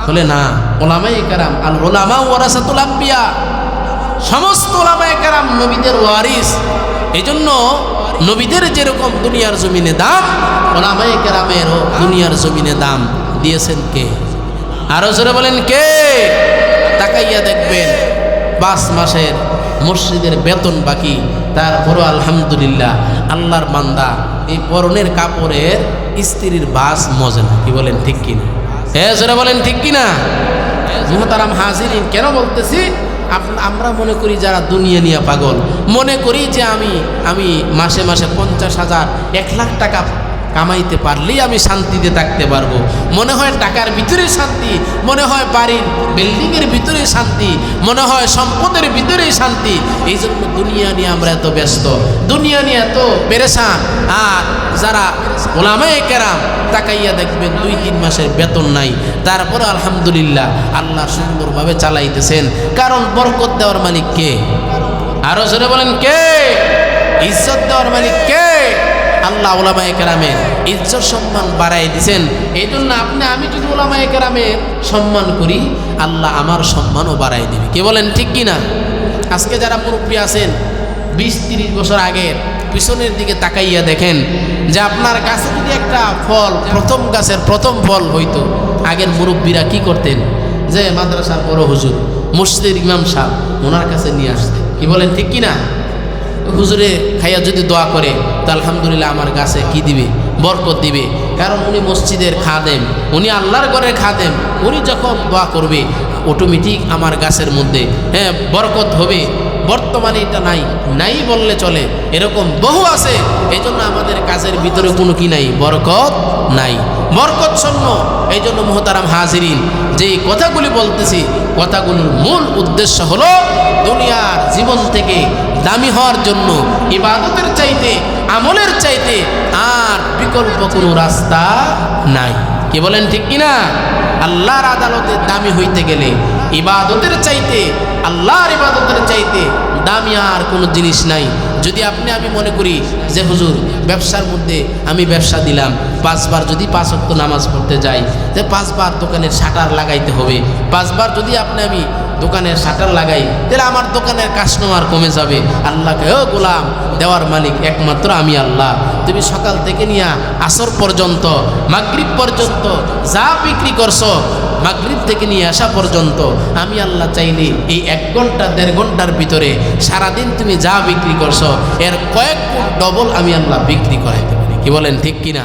বলে না, ওলামায়ে কেরাম, আল উলামা ওয়ারাসাতুল আম্বিয়া, সমস্ত ওলামায়ে কেরাম নবীদের ওয়ারিস। এই জন্য নবীদের যেরকম দুনিয়ার জমিনে দাম, ওলামায়ে কেরামেরও দুনিয়ার জমিনে দাম দিয়েছেন কে? আরো জোরে বলেন কে? তাকাইয়া দেখবেন 5 মাসের মসজিদের বেতন বাকি, তারপরও আলহামদুলিল্লাহ আল্লাহর বান্দা এই পরনের কাপড়ের স্ত্রীর বাস মজে না। কি বলেন ঠিক কিনা? জোরে বলেন ঠিক কিনা? মুহতারাম হাজিরিন, কেন বলতেছি? আমরা মনে করি যারা দুনিয়া নিয়ে পাগল, মনে করি যে আমি মাসে মাসে 50,000, 1 লাখ টাকা কামাইতে পারলেই আমি শান্তিতে থাকতে পারবো। মনে হয় টাকার ভিতরে শান্তি, মনে হয় বাড়ির বিল্ডিংয়ের ভিতরে শান্তি, মনে হয় সম্পদের ভিতরেই শান্তি। এই জন্য দুনিয়া নিয়ে আমরা এত ব্যস্ত, দুনিয়া নিয়ে এত পেরেশান। আর যারা ওলামায়ে কেরাম, তাকাইয়া দেখবেন 2-3 মাসের বেতন নাই, তারপরে আলহামদুলিল্লাহ আল্লাহ সুন্দরভাবে চালাইতেছেন। কারণ বরকত দেওয়ার মালিক কে? আরো জোরে বলেন কে? ইজ্জত দেওয়ার মালিক কে? আল্লাহ ওলামায়ে কেরামের ইজ্জত সম্মান বাড়াই দিয়েছেন। এই জন্য আমি যদি ওলামায়ে কেরামের সম্মান করি, আল্লাহ আমার সম্মানও বাড়াই দিবে। কি বলেন ঠিক কিনা? আজকে যারা মুরব্বী আছেন, 20-30 বছর আগের পিছনের দিকে তাকাইয়া দেখেন যে আপনার গাছে যদি একটা ফল, প্রথম গাছের প্রথম ফল হইতো, আগের মুরব্বীরা কি করতেন? যে মাদ্রাসার বড় হুজুর, মসজিদের ইমাম সাহেব, ওনার কাছে নিয়ে আসতেন। কি বলেন ঠিক কিনা? হুজুরে খাইয়া যদি দোয়া করে তো আলহামদুলিল্লাহ আমার গাছে কি দিবে, বরকত দিবে। কারণ উনি মসজিদের খাদেম, উনি আল্লাহর ঘরের খাদেম, উনি যখন দোয়া করবে অটোমেটিক আমার গাছের মধ্যে বরকত হবে। বর্তমানে এটা নাই বললে চলে, এরকম বহু আছে। এই জন্য আমাদের কাজের ভিতরে কোনো কি নাই, বরকত নাই, বরকত শূন্য। এই জন্য মুহতারাম হাজিরিন, যে কথাগুলি বলতেছি, কথাগুলোর মূল উদ্দেশ্য হলো দুনিয়ার জীবন থেকে দামি হওয়ার জন্য ইবাদতের চাইতে, আমলের চাইতে আর বিকল্প কোনো রাস্তা নাই। কি বলেন ঠিক কিনা? আল্লাহর আদালতে দামি হইতে গেলে ইবাদতের চাইতে, আল্লাহর ইবাদতের চাইতে দামি আর কোনো জিনিস নাই। যদি আমি মনে করি যে হুজুর ব্যবসার মধ্যে আমি ব্যবসা দিলাম, 5 বার যদি 5 ওয়াক্ত নামাজ পড়তে যাই, যে 5 বার দোকানের শাটার লাগাইতে হবে, 5 বার যদি আমি দোকানের শাটার লাগাই, তাহলে আমার দোকানের কাস্টমার কমে যাবে। আল্লাহকে, ও গোলাম, দেওয়ার মালিক একমাত্র আমি আল্লাহ। তুমি সকাল থেকে নিয়ে আসর পর্যন্ত, মাগরিব পর্যন্ত যা বিক্রি করছো, মাগরিব থেকে নিয়ে আসা পর্যন্ত আমি আল্লাহ চাইলে এই 1 ঘন্টা 1.5 ঘন্টার ভিতরে সারাদিন তুমি যা বিক্রি করছো এর কয়েক গুণ ডবল আমি আল্লাহ বিক্রি করাইতে পারি। কি বলেন ঠিক কিনা?